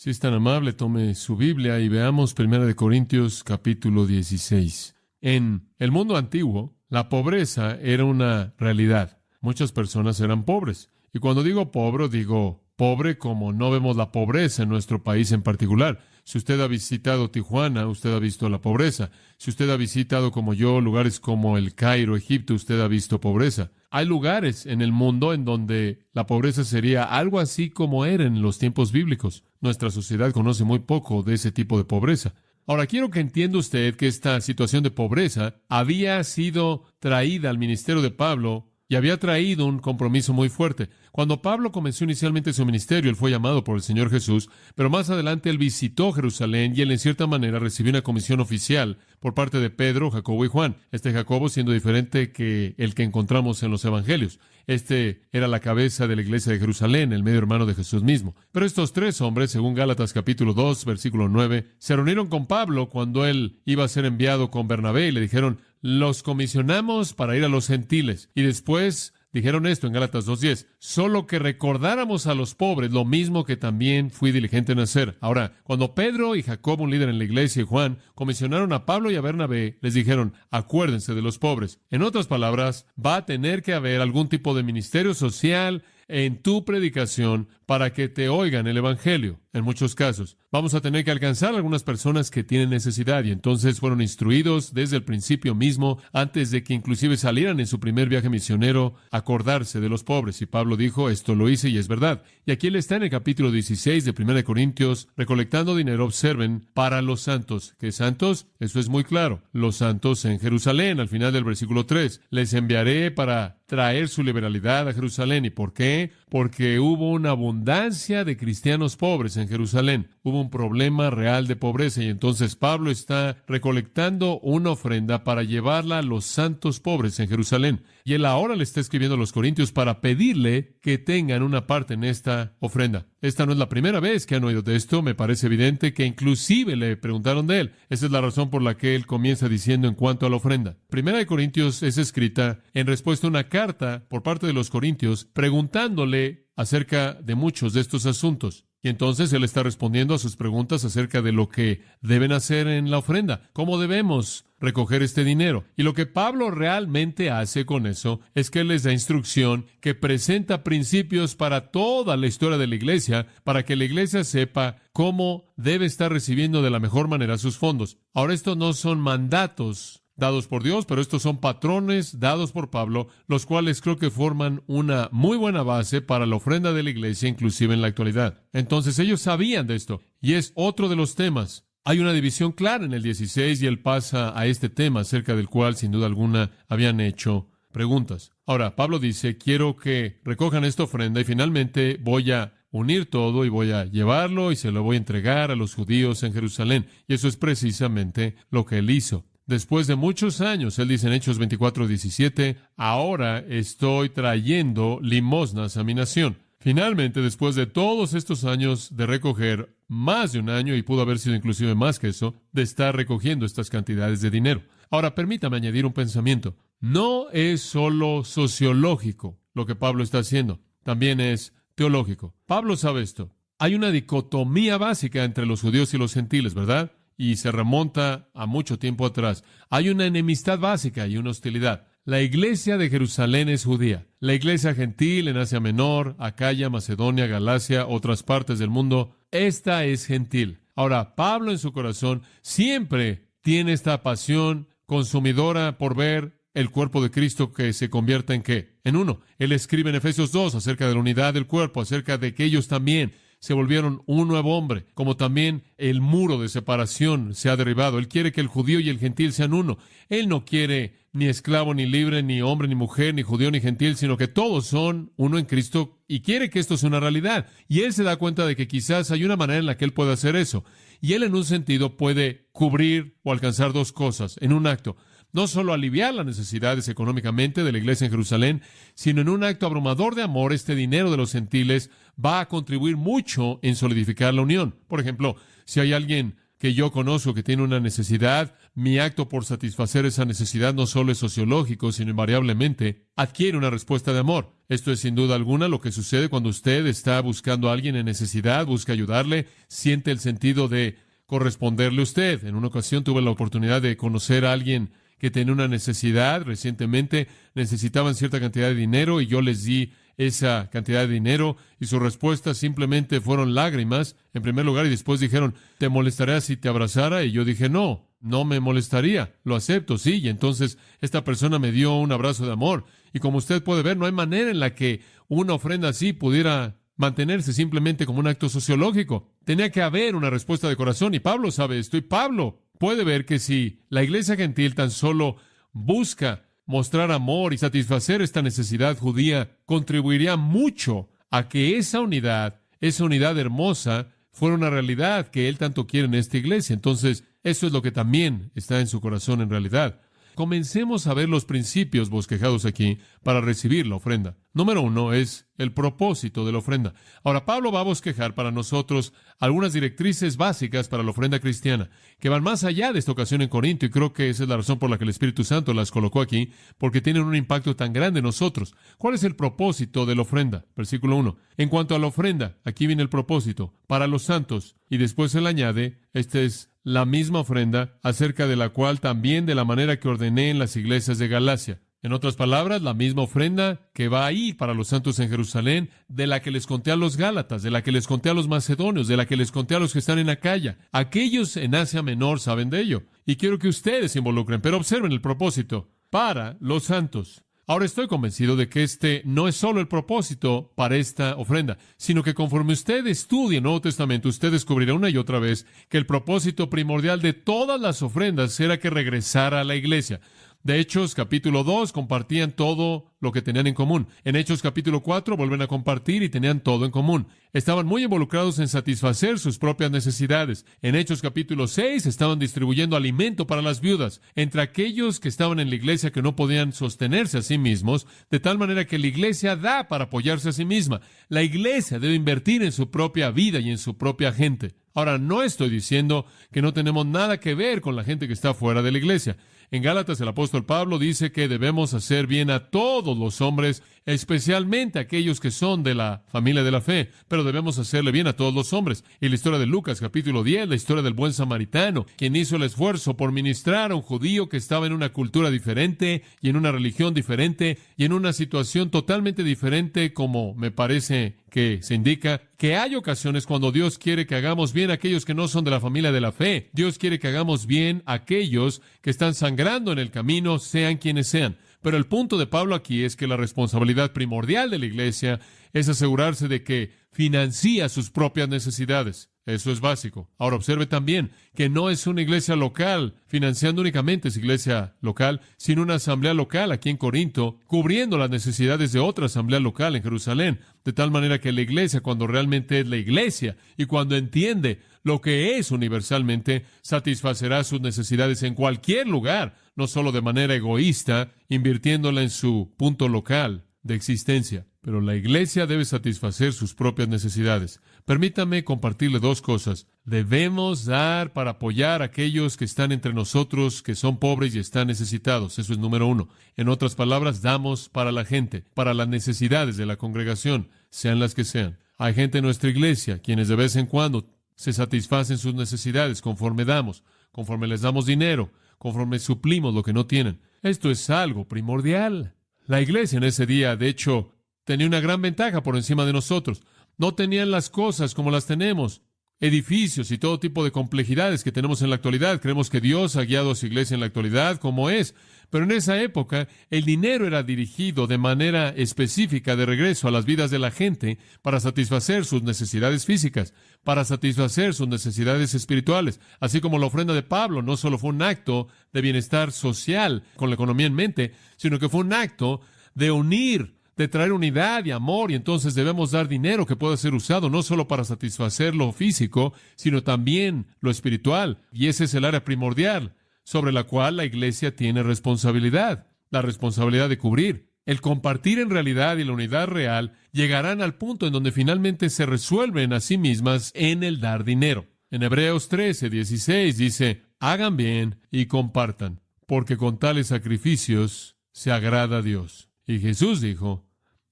Si es tan amable, tome su Biblia y veamos 1 Corintios capítulo 16. En el mundo antiguo, la pobreza era una realidad. Muchas personas eran pobres. Y cuando digo pobre como no vemos la pobreza en nuestro país en particular. Si usted ha visitado Tijuana, usted ha visto la pobreza. Si usted ha visitado, como yo, lugares como el Cairo, Egipto, usted ha visto pobreza. Hay lugares en el mundo en donde la pobreza sería algo así como era en los tiempos bíblicos. Nuestra sociedad conoce muy poco de ese tipo de pobreza. Ahora, quiero que entienda usted que esta situación de pobreza había sido traída al ministerio de Pablo y había traído un compromiso muy fuerte. Cuando Pablo comenzó inicialmente su ministerio, él fue llamado por el Señor Jesús, pero más adelante él visitó Jerusalén y él en cierta manera recibió una comisión oficial por parte de Pedro, Jacobo y Juan. Este Jacobo siendo diferente que el que encontramos en los Evangelios. Este era la cabeza de la iglesia de Jerusalén, el medio hermano de Jesús mismo. Pero estos tres hombres, según Gálatas capítulo 2, versículo 9, se reunieron con Pablo cuando él iba a ser enviado con Bernabé y le dijeron, los comisionamos para ir a los gentiles. Y después dijeron esto en Gálatas 2:10, solo que recordáramos a los pobres lo mismo que también fui diligente en hacer. Ahora, cuando Pedro y Jacobo, un líder en la iglesia, y Juan comisionaron a Pablo y a Bernabé, les dijeron, acuérdense de los pobres. En otras palabras, va a tener que haber algún tipo de ministerio social en tu predicación para que te oigan el Evangelio. En muchos casos, vamos a tener que alcanzar a algunas personas que tienen necesidad y entonces fueron instruidos desde el principio mismo, antes de que inclusive salieran en su primer viaje misionero, a acordarse de los pobres. Y Pablo dijo, esto lo hice y es verdad. Y aquí él está en el capítulo 16 de 1 Corintios, recolectando dinero, observen, para los santos. ¿Qué santos? Eso es muy claro. Los santos en Jerusalén, al final del versículo 3. Les enviaré para traer su liberalidad a Jerusalén. ¿Y por qué? Porque hubo una abundancia de cristianos pobres en Jerusalén. Hubo un problema real de pobreza y entonces Pablo está recolectando una ofrenda para llevarla a los santos pobres en Jerusalén. Y él ahora le está escribiendo a los corintios para pedirle que tengan una parte en esta ofrenda. Esta no es la primera vez que han oído de esto. Me parece evidente que inclusive le preguntaron de él. Esa es la razón por la que él comienza diciendo en cuanto a la ofrenda. Primera de Corintios es escrita en respuesta a una carta por parte de los corintios preguntándole acerca de muchos de estos asuntos. Y entonces él está respondiendo a sus preguntas acerca de lo que deben hacer en la ofrenda, cómo debemos recoger este dinero. Y lo que Pablo realmente hace con eso es que él les da instrucción que presenta principios para toda la historia de la iglesia, para que la iglesia sepa cómo debe estar recibiendo de la mejor manera sus fondos. Ahora, estos no son mandatos dados por Dios, pero estos son patrones dados por Pablo, los cuales creo que forman una muy buena base para la ofrenda de la iglesia, inclusive en la actualidad. Entonces ellos sabían de esto, y es otro de los temas. Hay una división clara en el 16 y él pasa a este tema acerca del cual, sin duda alguna, habían hecho preguntas. Ahora, Pablo dice, quiero que recojan esta ofrenda y finalmente voy a unir todo y voy a llevarlo y se lo voy a entregar a los judíos en Jerusalén. Y eso es precisamente lo que él hizo. Después de muchos años, él dice en Hechos 24:17, ahora estoy trayendo limosnas a mi nación. Finalmente, después de todos estos años de recoger, más de un año, y pudo haber sido inclusive más que eso, de estar recogiendo estas cantidades de dinero. Ahora, permítame añadir un pensamiento. No es solo sociológico lo que Pablo está haciendo, también es teológico. Pablo sabe esto. Hay una dicotomía básica entre los judíos y los gentiles, ¿verdad? Y se remonta a mucho tiempo atrás. Hay una enemistad básica y una hostilidad. La iglesia de Jerusalén es judía. La iglesia gentil en Asia Menor, Acaya, Macedonia, Galacia, otras partes del mundo, esta es gentil. Ahora, Pablo en su corazón siempre tiene esta pasión consumidora por ver el cuerpo de Cristo que se convierta en ¿qué? En uno. Él escribe en Efesios 2 acerca de la unidad del cuerpo, acerca de que ellos también se volvieron un nuevo hombre, como también el muro de separación se ha derribado. Él quiere que el judío y el gentil sean uno. Él no quiere ni esclavo ni libre, ni hombre ni mujer, ni judío ni gentil, sino que todos son uno en Cristo y quiere que esto sea una realidad. Y él se da cuenta de que quizás hay una manera en la que él puede hacer eso. Y él en un sentido puede cubrir o alcanzar dos cosas en un acto. No solo aliviar las necesidades económicamente de la iglesia en Jerusalén, sino en un acto abrumador de amor, este dinero de los gentiles va a contribuir mucho en solidificar la unión. Por ejemplo, si hay alguien que yo conozco que tiene una necesidad, mi acto por satisfacer esa necesidad no solo es sociológico, sino invariablemente adquiere una respuesta de amor. Esto es sin duda alguna lo que sucede cuando usted está buscando a alguien en necesidad, busca ayudarle, siente el sentido de corresponderle a usted. En una ocasión tuve la oportunidad de conocer a alguien que tenía una necesidad. Recientemente necesitaban cierta cantidad de dinero y yo les di esa cantidad de dinero y sus respuestas simplemente fueron lágrimas, en primer lugar, y después dijeron, ¿te molestaría si te abrazara? Y yo dije, no, no me molestaría, lo acepto, sí. Y entonces esta persona me dio un abrazo de amor. Y como usted puede ver, no hay manera en la que una ofrenda así pudiera mantenerse simplemente como un acto sociológico. Tenía que haber una respuesta de corazón, y Pablo sabe esto, y Pablo puede ver que si la iglesia gentil tan solo busca mostrar amor y satisfacer esta necesidad judía, contribuiría mucho a que esa unidad hermosa, fuera una realidad que él tanto quiere en esta iglesia. Entonces, eso es lo que también está en su corazón en realidad. Comencemos a ver los principios bosquejados aquí para recibir la ofrenda. Número 1 es el propósito de la ofrenda. Ahora, Pablo va a bosquejar para nosotros algunas directrices básicas para la ofrenda cristiana, que van más allá de esta ocasión en Corinto, y creo que esa es la razón por la que el Espíritu Santo las colocó aquí, porque tienen un impacto tan grande en nosotros. ¿Cuál es el propósito de la ofrenda? Versículo 1. En cuanto a la ofrenda, aquí viene el propósito, para los santos, y después él añade, esta es la misma ofrenda, acerca de la cual también de la manera que ordené en las iglesias de Galacia. En otras palabras, la misma ofrenda que va a ir para los santos en Jerusalén, de la que les conté a los Gálatas, de la que les conté a los macedonios, de la que les conté a los que están en Acaya. Aquellos en Asia Menor saben de ello, y quiero que ustedes se involucren, pero observen el propósito, para los santos. Ahora estoy convencido de que este no es solo el propósito para esta ofrenda, sino que conforme usted estudie el Nuevo Testamento, usted descubrirá una y otra vez que el propósito primordial de todas las ofrendas era que regresara a la iglesia. De Hechos capítulo 2 compartían todo lo que tenían en común. En Hechos capítulo 4 vuelven a compartir y tenían todo en común. Estaban muy involucrados en satisfacer sus propias necesidades. En Hechos capítulo 6 estaban distribuyendo alimento para las viudas, entre aquellos que estaban en la iglesia que no podían sostenerse a sí mismos, de tal manera que la iglesia da para apoyarse a sí misma. La iglesia debe invertir en su propia vida y en su propia gente. Ahora, no estoy diciendo que no tenemos nada que ver con la gente que está fuera de la iglesia. En Gálatas el apóstol Pablo dice que debemos hacer bien a todos los hombres, especialmente a aquellos que son de la familia de la fe, pero debemos hacerle bien a todos los hombres. Y la historia de Lucas capítulo 10, la historia del buen samaritano, quien hizo el esfuerzo por ministrar a un judío que estaba en una cultura diferente y en una religión diferente y en una situación totalmente diferente, como me parece que se indica que hay ocasiones cuando Dios quiere que hagamos bien a aquellos que no son de la familia de la fe. Dios quiere que hagamos bien a aquellos que están sangrando en el camino, sean quienes sean. Pero el punto de Pablo aquí es que la responsabilidad primordial de la iglesia es asegurarse de que financia sus propias necesidades. Eso es básico. Ahora observe también que no es una iglesia local financiando únicamente esa iglesia local, sino una asamblea local aquí en Corinto, cubriendo las necesidades de otra asamblea local en Jerusalén, de tal manera que la iglesia, cuando realmente es la iglesia y cuando entiende lo que es universalmente, satisfacerá sus necesidades en cualquier lugar, no solo de manera egoísta, invirtiéndola en su punto local de existencia. Pero la iglesia debe satisfacer sus propias necesidades. Permítame compartirle dos cosas. Debemos dar para apoyar a aquellos que están entre nosotros, que son pobres y están necesitados. Eso es número 1. En otras palabras, damos para la gente, para las necesidades de la congregación, sean las que sean. Hay gente en nuestra iglesia, quienes de vez en cuando se satisfacen sus necesidades conforme damos, conforme les damos dinero, conforme suplimos lo que no tienen. Esto es algo primordial. La iglesia en ese día, de hecho, tenía una gran ventaja por encima de nosotros. No tenían las cosas como las tenemos, edificios y todo tipo de complejidades que tenemos en la actualidad. Creemos que Dios ha guiado a su iglesia en la actualidad como es. Pero en esa época, el dinero era dirigido de manera específica de regreso a las vidas de la gente para satisfacer sus necesidades físicas, para satisfacer sus necesidades espirituales. Así como la ofrenda de Pablo no solo fue un acto de bienestar social con la economía en mente, sino que fue un acto de unir, de traer unidad y amor, y entonces debemos dar dinero que pueda ser usado no solo para satisfacer lo físico, sino también lo espiritual. Y ese es el área primordial sobre la cual la iglesia tiene responsabilidad, la responsabilidad de cubrir. El compartir en realidad y la unidad real llegarán al punto en donde finalmente se resuelven a sí mismas en el dar dinero. En Hebreos 13:16 dice, hagan bien y compartan, porque con tales sacrificios se agrada a Dios. Y Jesús dijo,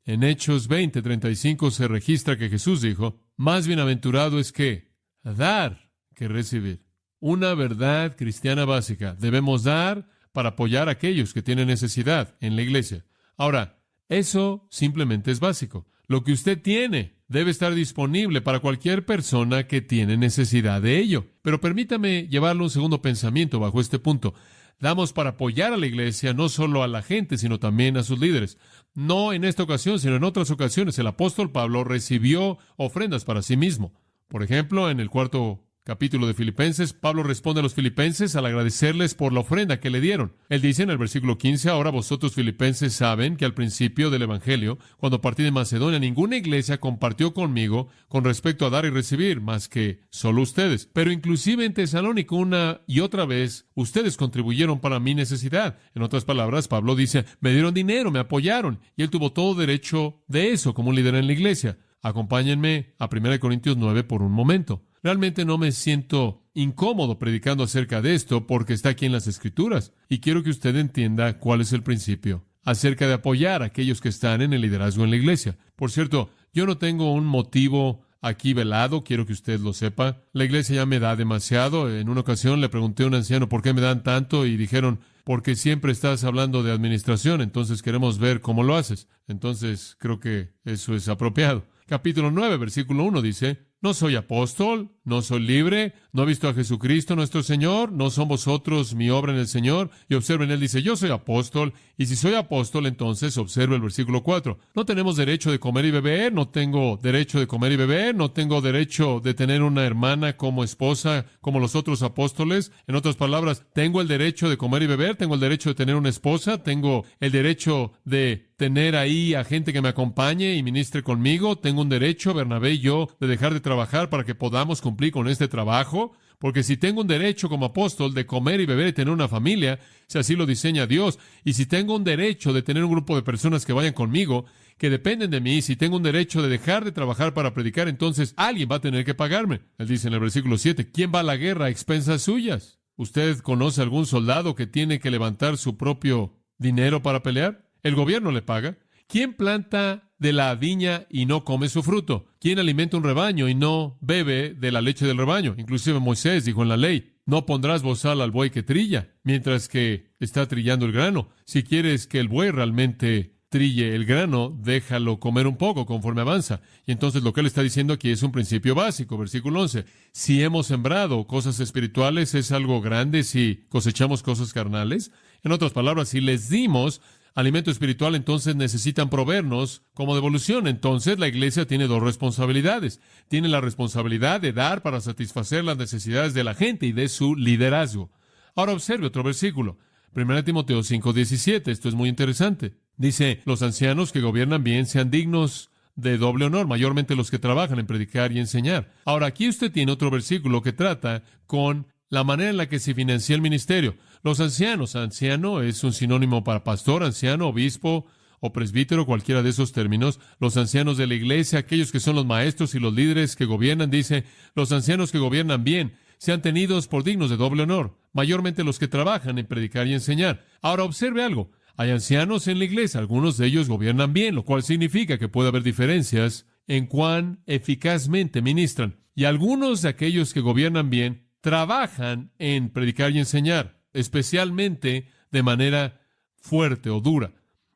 en Hechos 20:35 se registra que Jesús dijo, más bienaventurado es que dar que recibir. Una verdad cristiana básica. Debemos dar para apoyar a aquellos que tienen necesidad en la iglesia. Ahora, eso simplemente es básico. Lo que usted tiene debe estar disponible para cualquier persona que tiene necesidad de ello. Pero permítame llevarle un segundo pensamiento bajo este punto. Damos para apoyar a la iglesia, no solo a la gente, sino también a sus líderes. No en esta ocasión, sino en otras ocasiones, el apóstol Pablo recibió ofrendas para sí mismo. Por ejemplo, en el 4º capítulo de Filipenses, Pablo responde a los filipenses al agradecerles por la ofrenda que le dieron. Él dice en el versículo 15, ahora vosotros filipenses saben que al principio del Evangelio, cuando partí de Macedonia, ninguna iglesia compartió conmigo con respecto a dar y recibir, más que solo ustedes. Pero inclusive en Tesalónica, una y otra vez, ustedes contribuyeron para mi necesidad. En otras palabras, Pablo dice, me dieron dinero, me apoyaron, y él tuvo todo derecho de eso como un líder en la iglesia. Acompáñenme a 1 Corintios 9 por un momento. Realmente no me siento incómodo predicando acerca de esto porque está aquí en las Escrituras. Y quiero que usted entienda cuál es el principio acerca de apoyar a aquellos que están en el liderazgo en la iglesia. Por cierto, yo no tengo un motivo aquí velado, quiero que usted lo sepa. La iglesia ya me da demasiado. En una ocasión le pregunté a un anciano por qué me dan tanto y dijeron, porque siempre estás hablando de administración, entonces queremos ver cómo lo haces. Entonces creo que eso es apropiado. Capítulo 9, versículo 1 dice, no soy apóstol, no soy libre, no he visto a Jesucristo nuestro Señor, no son vosotros mi obra en el Señor. Y observen, él dice, yo soy apóstol, y si soy apóstol, entonces observe el versículo 4. No tenemos derecho de comer y beber, no tengo derecho de comer y beber, no tengo derecho de tener una hermana como esposa, como los otros apóstoles. En otras palabras, tengo el derecho de comer y beber, tengo el derecho de tener una esposa, tengo el derecho de tener ahí a gente que me acompañe y ministre conmigo, tengo un derecho, Bernabé y yo, de dejar de trabajar para que podamos cumplir con este trabajo, porque si tengo un derecho como apóstol de comer y beber y tener una familia, si así lo diseña Dios, y si tengo un derecho de tener un grupo de personas que vayan conmigo, que dependen de mí, si tengo un derecho de dejar de trabajar para predicar, entonces alguien va a tener que pagarme. Él dice en el versículo 7, ¿quién va a la guerra a expensas suyas? ¿Usted conoce algún soldado que tiene que levantar su propio dinero para pelear? ¿El gobierno le paga? ¿Quién planta de la viña y no come su fruto? ¿Quién alimenta un rebaño y no bebe de la leche del rebaño? Inclusive Moisés dijo en la ley, no pondrás bozal al buey que trilla, mientras que está trillando el grano. Si quieres que el buey realmente trille el grano, déjalo comer un poco conforme avanza. Y entonces lo que él está diciendo aquí es un principio básico. Versículo 11. Si hemos sembrado cosas espirituales, ¿es algo grande si cosechamos cosas carnales? En otras palabras, si les dimos alimento espiritual, entonces necesitan proveernos como devolución. Entonces la iglesia tiene dos responsabilidades. Tiene la responsabilidad de dar para satisfacer las necesidades de la gente y de su liderazgo. Ahora observe otro versículo. 1 Timoteo 5:17. Esto es muy interesante. Dice, los ancianos que gobiernan bien sean dignos de doble honor, mayormente los que trabajan en predicar y enseñar. Ahora aquí usted tiene otro versículo que trata con la manera en la que se financia el ministerio. Los ancianos, anciano es un sinónimo para pastor, anciano, obispo o presbítero, cualquiera de esos términos. Los ancianos de la iglesia, aquellos que son los maestros y los líderes que gobiernan, dice, los ancianos que gobiernan bien sean tenidos por dignos de doble honor, mayormente los que trabajan en predicar y enseñar. Ahora observe algo. Hay ancianos en la iglesia, algunos de ellos gobiernan bien, lo cual significa que puede haber diferencias en cuán eficazmente ministran. Y algunos de aquellos que gobiernan bien trabajan en predicar y enseñar, especialmente de manera fuerte o dura.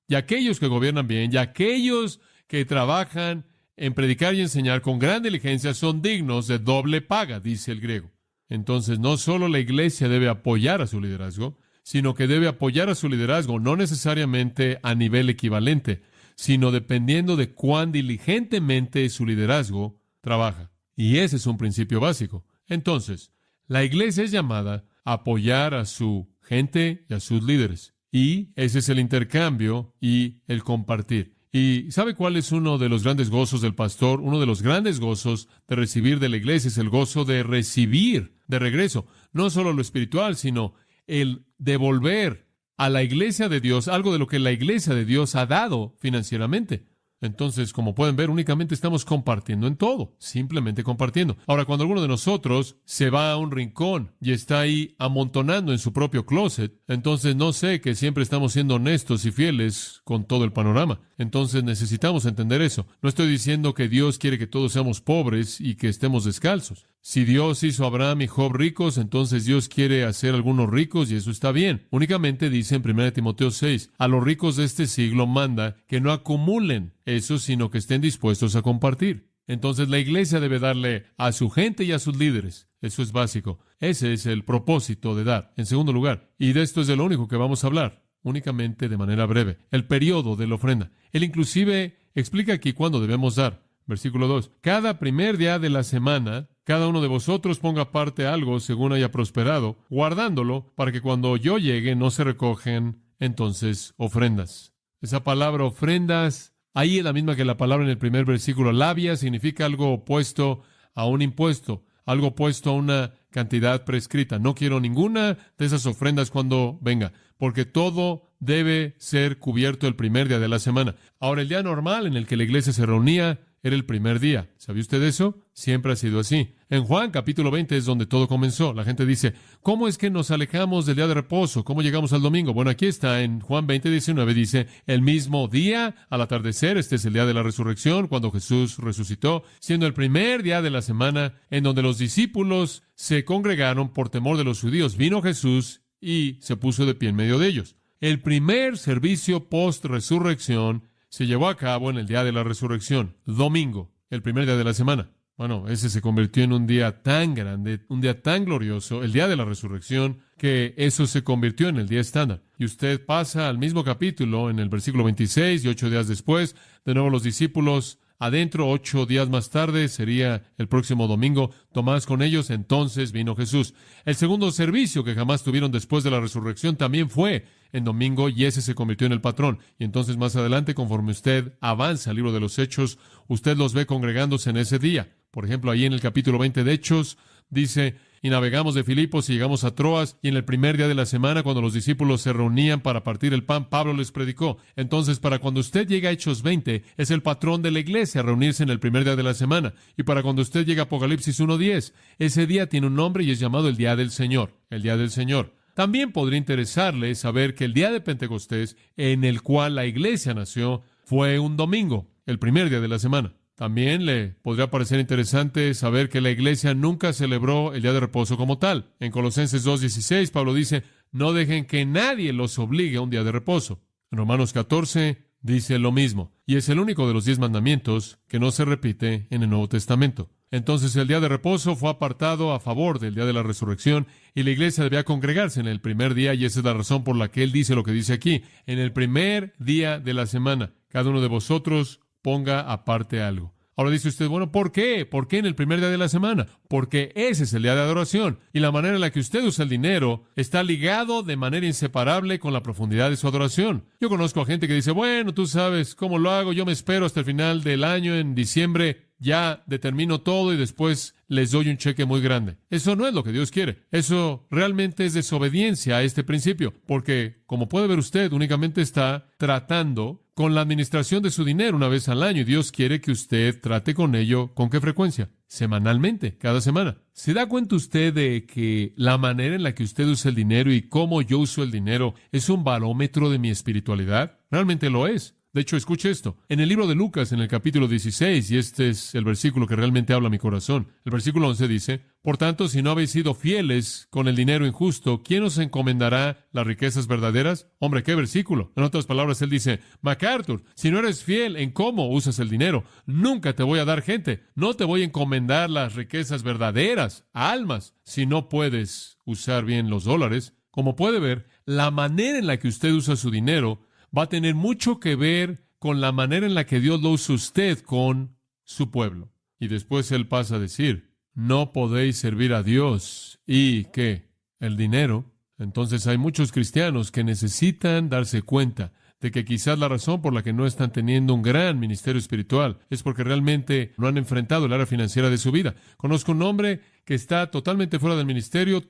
Y aquellos que gobiernan bien, y aquellos que trabajan en predicar y enseñar con gran diligencia son dignos de doble paga, dice el griego. Entonces, no solo la iglesia debe apoyar a su liderazgo, sino que debe apoyar a su liderazgo, no necesariamente a nivel equivalente, sino dependiendo de cuán diligentemente su liderazgo trabaja. Y ese es un principio básico. Entonces, la iglesia es llamada a apoyar a su gente y a sus líderes. Y ese es el intercambio y el compartir. ¿Y sabe cuál es uno de los grandes gozos del pastor? Uno de los grandes gozos de recibir de la iglesia es el gozo de recibir de regreso. No solo lo espiritual, sino el devolver a la iglesia de Dios algo de lo que la iglesia de Dios ha dado financieramente. Entonces, como pueden ver, únicamente estamos compartiendo en todo, simplemente compartiendo. Ahora, cuando alguno de nosotros se va a un rincón y está ahí amontonando en su propio closet, entonces no sé que siempre estamos siendo honestos y fieles con todo el panorama. Entonces necesitamos entender eso. No estoy diciendo que Dios quiere que todos seamos pobres y que estemos descalzos. Si Dios hizo a Abraham y Job ricos, entonces Dios quiere hacer algunos ricos y eso está bien. Únicamente dice en 1 Timoteo 6, a los ricos de este siglo manda que no acumulen eso, sino que estén dispuestos a compartir. Entonces la iglesia debe darle a su gente y a sus líderes. Eso es básico. Ese es el propósito de dar. En segundo lugar, y de esto es de lo único que vamos a hablar, únicamente de manera breve, el periodo de la ofrenda. Él inclusive explica aquí cuándo debemos dar. Versículo 2. Cada primer día de la semana, cada uno de vosotros ponga aparte algo según haya prosperado, guardándolo para que cuando yo llegue no se recogen entonces ofrendas. Esa palabra ofrendas, ahí es la misma que la palabra en el primer versículo. Labia significa algo opuesto a un impuesto, algo opuesto a una cantidad prescrita. No quiero ninguna de esas ofrendas cuando venga, porque todo debe ser cubierto el primer día de la semana. Ahora, el día normal en el que la iglesia se reunía era el primer día. ¿Sabía usted eso? Siempre ha sido así. En Juan capítulo 20 es donde todo comenzó. La gente dice, ¿cómo es que nos alejamos del día de reposo? ¿Cómo llegamos al domingo? Bueno, aquí está, en Juan 20:19 dice, el mismo día, al atardecer, este es el día de la resurrección, cuando Jesús resucitó, siendo el primer día de la semana en donde los discípulos se congregaron por temor de los judíos. Vino Jesús y se puso de pie en medio de ellos. El primer servicio post-resurrección se llevó a cabo en el día de la resurrección, domingo, el primer día de la semana. Bueno, ese se convirtió en un día tan grande, un día tan glorioso, el día de la resurrección, que eso se convirtió en el día estándar. Y usted pasa al mismo capítulo, en el versículo 26, y 8 días después, de nuevo los discípulos adentro, 8 días más tarde, sería el próximo domingo, Tomás con ellos, entonces vino Jesús. El segundo servicio que jamás tuvieron después de la resurrección también fue en domingo, y ese se convirtió en el patrón. Y entonces más adelante, conforme usted avanza al libro de los Hechos, usted los ve congregándose en ese día. Por ejemplo, ahí en el capítulo 20 de Hechos, dice, y navegamos de Filipos y llegamos a Troas, y en el primer día de la semana, cuando los discípulos se reunían para partir el pan, Pablo les predicó. Entonces, para cuando usted llega a Hechos 20, es el patrón de la iglesia reunirse en el primer día de la semana. Y para cuando usted llega a Apocalipsis 1:10, ese día tiene un nombre y es llamado el Día del Señor. El Día del Señor. También podría interesarle saber que el día de Pentecostés, en el cual la iglesia nació, fue un domingo, el primer día de la semana. También le podría parecer interesante saber que la iglesia nunca celebró el día de reposo como tal. En Colosenses 2:16, Pablo dice, no dejen que nadie los obligue a un día de reposo. En Romanos 14 dice lo mismo, y es el único de los 10 mandamientos que no se repite en el Nuevo Testamento. Entonces el día de reposo fue apartado a favor del día de la resurrección y la iglesia debía congregarse en el primer día, y esa es la razón por la que él dice lo que dice aquí. En el primer día de la semana, cada uno de vosotros ponga aparte algo. Ahora dice usted, bueno, ¿por qué? ¿Por qué en el primer día de la semana? Porque ese es el día de adoración. Y la manera en la que usted usa el dinero está ligado de manera inseparable con la profundidad de su adoración. Yo conozco a gente que dice, bueno, tú sabes cómo lo hago, yo me espero hasta el final del año, en diciembre, ya determino todo y después les doy un cheque muy grande. Eso no es lo que Dios quiere. Eso realmente es desobediencia a este principio, porque, como puede ver usted, únicamente está tratando con la administración de su dinero una vez al año, y Dios quiere que usted trate con ello. ¿Con qué frecuencia? Semanalmente, cada semana. ¿Se da cuenta usted de que la manera en la que usted usa el dinero y cómo yo uso el dinero es un barómetro de mi espiritualidad? Realmente lo es. De hecho, escuche esto. En el libro de Lucas, en el capítulo 16, y este es el versículo que realmente habla a mi corazón, el versículo 11 dice, por tanto, si no habéis sido fieles con el dinero injusto, ¿quién os encomendará las riquezas verdaderas? Hombre, qué versículo. En otras palabras, él dice, MacArthur, si no eres fiel en cómo usas el dinero, nunca te voy a dar gente. No te voy a encomendar las riquezas verdaderas, almas, si no puedes usar bien los dólares. Como puede ver, la manera en la que usted usa su dinero va a tener mucho que ver con la manera en la que Dios lo usa usted con su pueblo. Y después él pasa a decir, no podéis servir a Dios y ¿qué? El dinero. Entonces hay muchos cristianos que necesitan darse cuenta de que quizás la razón por la que no están teniendo un gran ministerio espiritual es porque realmente no han enfrentado el área financiera de su vida. Conozco un hombre que está totalmente fuera del ministerio,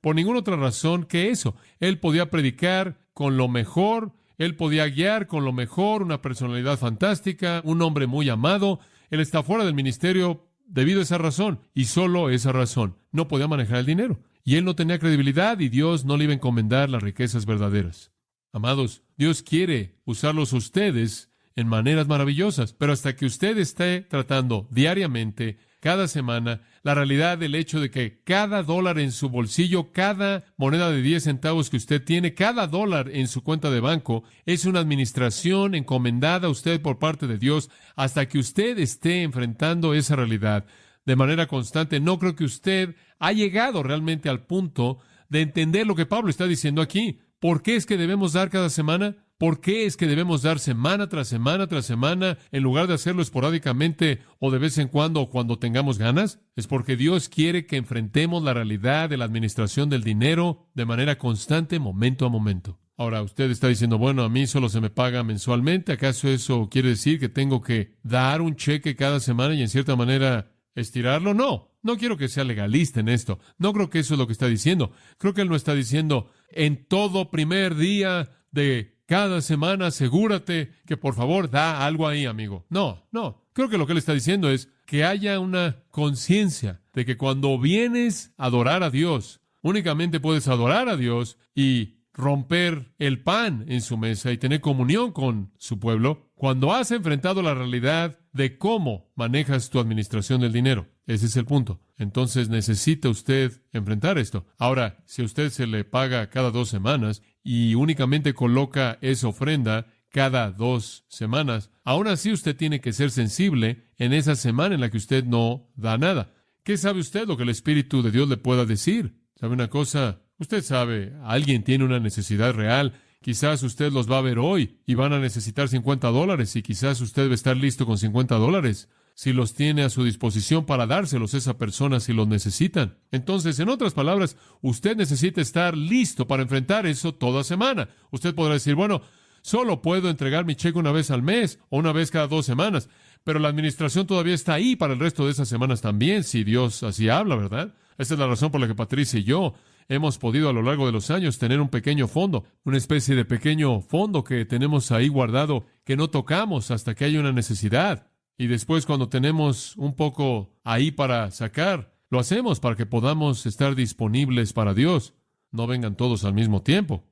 por ninguna otra razón que eso. Él podía predicar con lo mejor Él podía guiar con lo mejor, una personalidad fantástica, un hombre muy amado. Él está fuera del ministerio debido a esa razón, y solo esa razón. No podía manejar el dinero. Y él no tenía credibilidad, y Dios no le iba a encomendar las riquezas verdaderas. Amados, Dios quiere usarlos a ustedes en maneras maravillosas, pero hasta que usted esté tratando diariamente, cada semana, la realidad del hecho de que cada dólar en su bolsillo, cada moneda de 10 centavos que usted tiene, cada dólar en su cuenta de banco, es una administración encomendada a usted por parte de Dios, hasta que usted esté enfrentando esa realidad de manera constante. No creo que usted ha llegado realmente al punto de entender lo que Pablo está diciendo aquí. ¿Por qué es que debemos dar cada semana? ¿Por qué es que debemos dar semana tras semana tras semana en lugar de hacerlo esporádicamente o de vez en cuando tengamos ganas? Es porque Dios quiere que enfrentemos la realidad de la administración del dinero de manera constante, momento a momento. Ahora, usted está diciendo, bueno, a mí solo se me paga mensualmente. ¿Acaso eso quiere decir que tengo que dar un cheque cada semana y en cierta manera estirarlo? No quiero que sea legalista en esto. No creo que eso es lo que está diciendo. Creo que él no está diciendo, en todo primer día de cada semana, asegúrate que por favor da algo ahí, amigo. No. Creo que lo que él está diciendo es que haya una conciencia de que cuando vienes a adorar a Dios, únicamente puedes adorar a Dios y romper el pan en su mesa y tener comunión con su pueblo cuando has enfrentado la realidad de cómo manejas tu administración del dinero. Ese es el punto. Entonces necesita usted enfrentar esto. Ahora, si a usted se le paga cada 2 semanas y únicamente coloca esa ofrenda cada 2 semanas, aún así usted tiene que ser sensible en esa semana en la que usted no da nada. ¿Qué sabe usted lo que el Espíritu de Dios le pueda decir? ¿Sabe una cosa? Usted sabe, alguien tiene una necesidad real. Quizás usted los va a ver hoy y van a necesitar $50 y quizás usted va a estar listo con $50 si los tiene a su disposición para dárselos a esa persona si los necesitan. Entonces, en otras palabras, usted necesita estar listo para enfrentar eso toda semana. Usted podrá decir, bueno, solo puedo entregar mi cheque una vez al mes o una vez cada 2 semanas, pero la administración todavía está ahí para el resto de esas semanas también, si Dios así habla, ¿verdad? Esa es la razón por la que Patricia y yo hemos podido a lo largo de los años tener un pequeño fondo, una especie de pequeño fondo que tenemos ahí guardado, que no tocamos hasta que haya una necesidad. Y después, cuando tenemos un poco ahí para sacar, lo hacemos para que podamos estar disponibles para Dios. No vengan todos al mismo tiempo,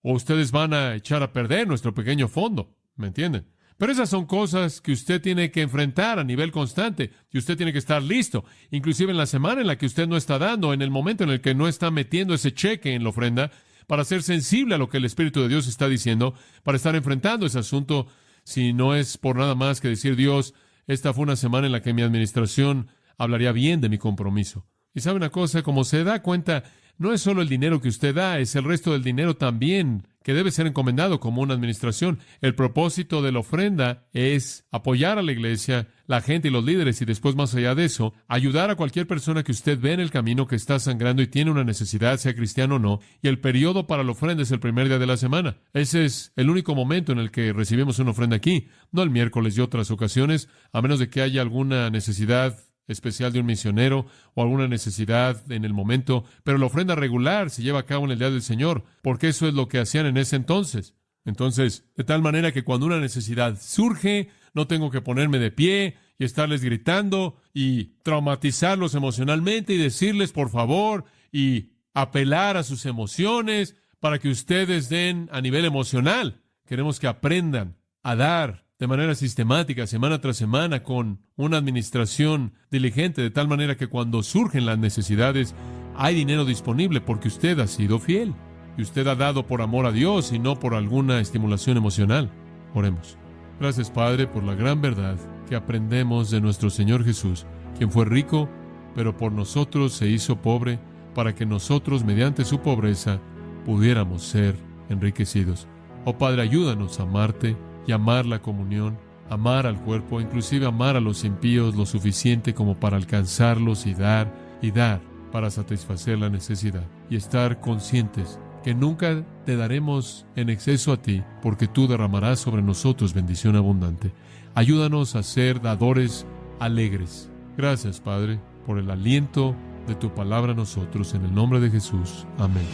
o ustedes van a echar a perder nuestro pequeño fondo, ¿me entienden? Pero esas son cosas que usted tiene que enfrentar a nivel constante y usted tiene que estar listo, inclusive en la semana en la que usted no está dando, en el momento en el que no está metiendo ese cheque en la ofrenda, para ser sensible a lo que el Espíritu de Dios está diciendo, para estar enfrentando ese asunto, si no es por nada más que decir, Dios, esta fue una semana en la que mi administración hablaría bien de mi compromiso. Y sabe una cosa, como se da cuenta, no es solo el dinero que usted da, es el resto del dinero también que debe ser encomendado como una administración. El propósito de la ofrenda es apoyar a la iglesia, la gente y los líderes, y después, más allá de eso, ayudar a cualquier persona que usted ve en el camino que está sangrando y tiene una necesidad, sea cristiano o no. Y el periodo para la ofrenda es el primer día de la semana. Ese es el único momento en el que recibimos una ofrenda aquí, no el miércoles y otras ocasiones, a menos de que haya alguna necesidad especial de un misionero o alguna necesidad en el momento, pero la ofrenda regular se lleva a cabo en el día del Señor, porque eso es lo que hacían en ese entonces. Entonces, de tal manera que cuando una necesidad surge, no tengo que ponerme de pie y estarles gritando y traumatizarlos emocionalmente y decirles por favor y apelar a sus emociones para que ustedes den a nivel emocional. Queremos que aprendan a dar de manera sistemática, semana tras semana, con una administración diligente, de tal manera que cuando surgen las necesidades, hay dinero disponible porque usted ha sido fiel. Y usted ha dado por amor a Dios y no por alguna estimulación emocional. Oremos. Gracias, Padre, por la gran verdad que aprendemos de nuestro Señor Jesús, quien fue rico, pero por nosotros se hizo pobre, para que nosotros, mediante su pobreza, pudiéramos ser enriquecidos. Oh Padre, ayúdanos a amarte y amar la comunión, amar al cuerpo, inclusive amar a los impíos lo suficiente como para alcanzarlos y dar para satisfacer la necesidad y estar conscientes que nunca te daremos en exceso a ti, porque tú derramarás sobre nosotros bendición abundante. Ayúdanos a ser dadores alegres. Gracias, Padre, por el aliento de tu palabra a nosotros, en el nombre de Jesús. Amén.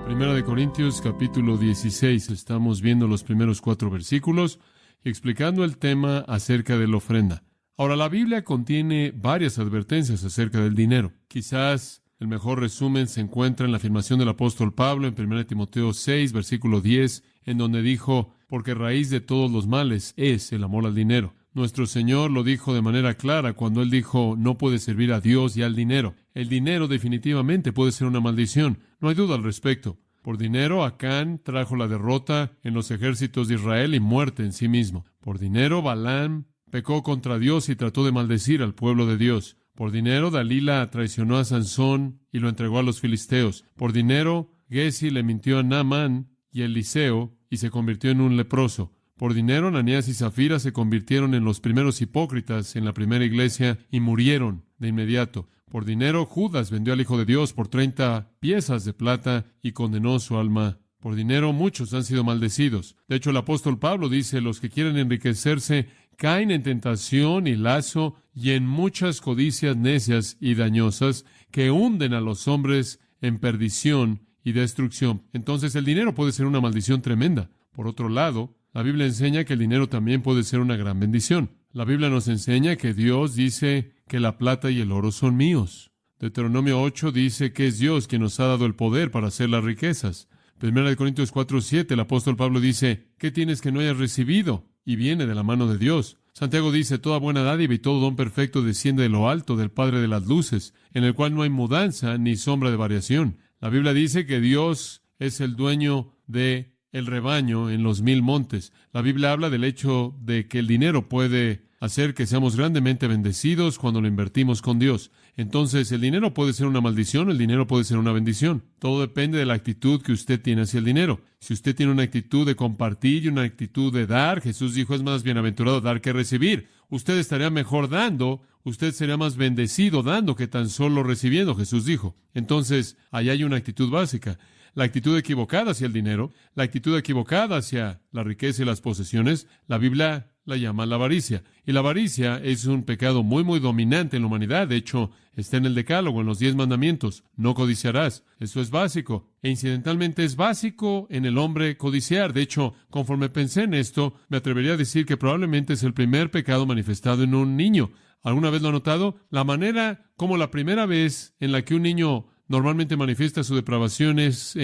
Primera de Corintios, capítulo 16. Estamos viendo los primeros 4 versículos y explicando el tema acerca de la ofrenda. Ahora, la Biblia contiene varias advertencias acerca del dinero. Quizás el mejor resumen se encuentra en la afirmación del apóstol Pablo en 1 Timoteo 6, versículo 10, en donde dijo, porque raíz de todos los males es el amor al dinero. Nuestro Señor lo dijo de manera clara cuando Él dijo, no puede servir a Dios y al dinero. El dinero definitivamente puede ser una maldición, no hay duda al respecto. Por dinero, Acán trajo la derrota en los ejércitos de Israel y muerte en sí mismo. Por dinero, Balaam pecó contra Dios y trató de maldecir al pueblo de Dios. Por dinero, Dalila traicionó a Sansón y lo entregó a los filisteos. Por dinero, Gesi le mintió a Naamán y Eliseo y se convirtió en un leproso. Por dinero, Ananías y Zafira se convirtieron en los primeros hipócritas en la primera iglesia y murieron de inmediato. Por dinero, Judas vendió al Hijo de Dios por 30 piezas de plata y condenó su alma. Por dinero, muchos han sido maldecidos. De hecho, el apóstol Pablo dice, los que quieren enriquecerse caen en tentación y lazo y en muchas codicias necias y dañosas que hunden a los hombres en perdición y destrucción. Entonces, el dinero puede ser una maldición tremenda. Por otro lado, la Biblia enseña que el dinero también puede ser una gran bendición. La Biblia nos enseña que Dios dice que la plata y el oro son míos. Deuteronomio 8 dice que es Dios quien nos ha dado el poder para hacer las riquezas. 1 Corintios 4:7, el apóstol Pablo dice, ¿qué tienes que no hayas recibido? Y viene de la mano de Dios. Santiago dice, toda buena dádiva y todo don perfecto desciende de lo alto del Padre de las luces, en el cual no hay mudanza ni sombra de variación. La Biblia dice que Dios es el dueño de el rebaño en los 1000 montes. La Biblia habla del hecho de que el dinero puede hacer que seamos grandemente bendecidos cuando lo invertimos con Dios. Entonces, el dinero puede ser una maldición, el dinero puede ser una bendición. Todo depende de la actitud que usted tiene hacia el dinero. Si usted tiene una actitud de compartir y una actitud de dar, Jesús dijo, es más bienaventurado dar que recibir. Usted estaría mejor dando, usted sería más bendecido dando que tan solo recibiendo, Jesús dijo. Entonces, ahí hay una actitud básica. La actitud equivocada hacia el dinero, la actitud equivocada hacia la riqueza y las posesiones, la Biblia la llama la avaricia. Y la avaricia es un pecado muy, muy dominante en la humanidad. De hecho, está en el Decálogo, en los 10 mandamientos. No codiciarás. Eso es básico. E incidentalmente es básico en el hombre codiciar. De hecho, conforme pensé en esto, me atrevería a decir que probablemente es el primer pecado manifestado en un niño. ¿Alguna vez lo ha notado? La manera como la primera vez en la que un niño normalmente manifiesta su depravación es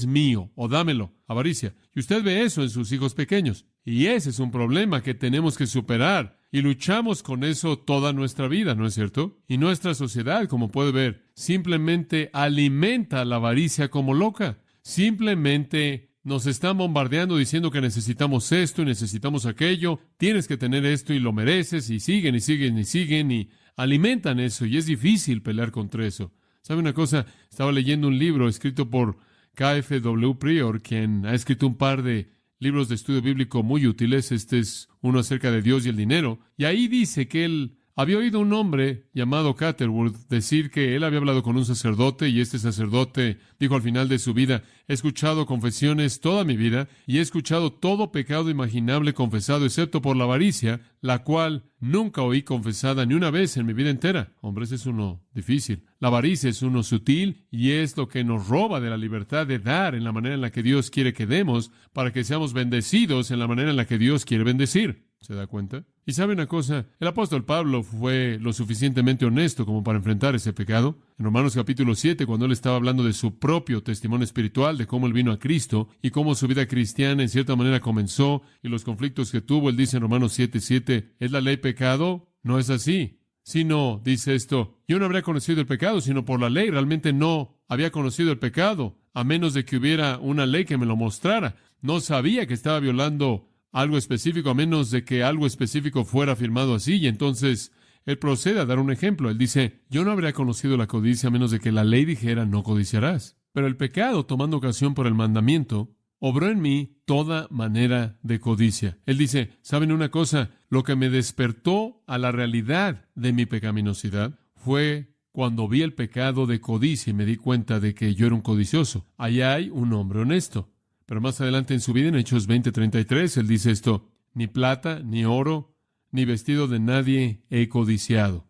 mío o dámelo, avaricia. Y usted ve eso en sus hijos pequeños. Y ese es un problema que tenemos que superar. Y luchamos con eso toda nuestra vida, ¿no es cierto? Y nuestra sociedad, como puede ver, simplemente alimenta la avaricia como loca. Simplemente nos están bombardeando diciendo que necesitamos esto y necesitamos aquello. Tienes que tener esto y lo mereces. Y siguen y siguen y siguen y alimentan eso. Y es difícil pelear contra eso. ¿Sabe una cosa? Estaba leyendo un libro escrito por K.F.W. Prior, quien ha escrito un par de libros de estudio bíblico muy útiles. Este es uno acerca de Dios y el dinero. Y ahí dice que él había oído a un hombre llamado Catherwood decir que él había hablado con un sacerdote y este sacerdote dijo al final de su vida, he escuchado confesiones toda mi vida y he escuchado todo pecado imaginable confesado excepto por la avaricia, la cual nunca oí confesada ni una vez en mi vida entera. Hombre, ese es uno difícil. La avaricia es uno sutil y es lo que nos roba de la libertad de dar en la manera en la que Dios quiere que demos para que seamos bendecidos en la manera en la que Dios quiere bendecir. ¿Se da cuenta? Y sabe una cosa, el apóstol Pablo fue lo suficientemente honesto como para enfrentar ese pecado. En Romanos capítulo 7, cuando él estaba hablando de su propio testimonio espiritual, de cómo él vino a Cristo y cómo su vida cristiana en cierta manera comenzó y los conflictos que tuvo, él dice en Romanos 7:7, ¿es la ley pecado? No es así. Sino, dice esto, yo no habría conocido el pecado sino por la ley. Realmente no había conocido el pecado, a menos de que hubiera una ley que me lo mostrara. No sabía que estaba violando algo específico, a menos de que algo específico fuera afirmado así. Y entonces él procede a dar un ejemplo. Él dice, yo no habría conocido la codicia a menos de que la ley dijera, no codiciarás. Pero el pecado, tomando ocasión por el mandamiento, obró en mí toda manera de codicia. Él dice, ¿saben una cosa? Lo que me despertó a la realidad de mi pecaminosidad fue cuando vi el pecado de codicia y me di cuenta de que yo era un codicioso. Allá hay un hombre honesto. Pero más adelante en su vida, en Hechos 20:33, él dice esto, ni plata, ni oro, ni vestido de nadie he codiciado.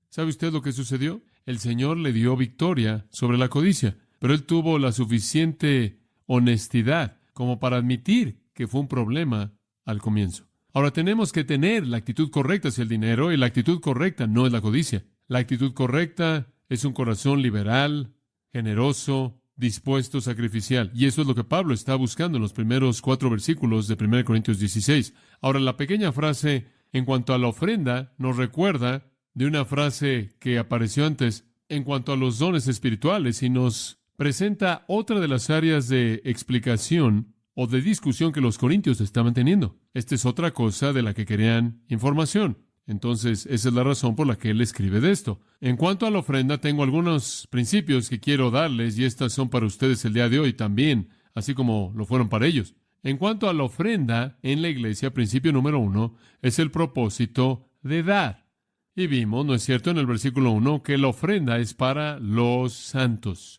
¿Sabe usted lo que sucedió? El Señor le dio victoria sobre la codicia. pero él tuvo la suficiente honestidad como para admitir que fue un problema al comienzo. Ahora tenemos que tener la actitud correcta hacia el dinero, y la actitud correcta no es la codicia. La actitud correcta es un corazón liberal, generoso, dispuesto, sacrificial. Y eso es lo que Pablo está buscando en los primeros 4 versículos de 1 Corintios 16. Ahora, la pequeña frase en cuanto a la ofrenda nos recuerda de una frase que apareció antes en cuanto a los dones espirituales, y nos presenta otra de las áreas de explicación o de discusión que los corintios estaban teniendo. Esta es otra cosa de la que querían información. Entonces, esa es la razón por la que él escribe de esto. En cuanto a la ofrenda, tengo algunos principios que quiero darles, y estas son para ustedes el día de hoy también, así como lo fueron para ellos. En cuanto a la ofrenda en la iglesia, principio número 1, es el propósito de dar. Y vimos, ¿no es cierto?, en el versículo 1, que la ofrenda es para los santos.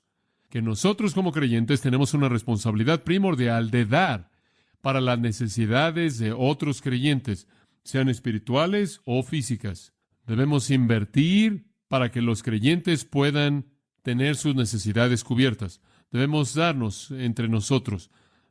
Que nosotros como creyentes tenemos una responsabilidad primordial de dar para las necesidades de otros creyentes, sean espirituales o físicas. Debemos invertir para que los creyentes puedan tener sus necesidades cubiertas. Debemos darnos entre nosotros.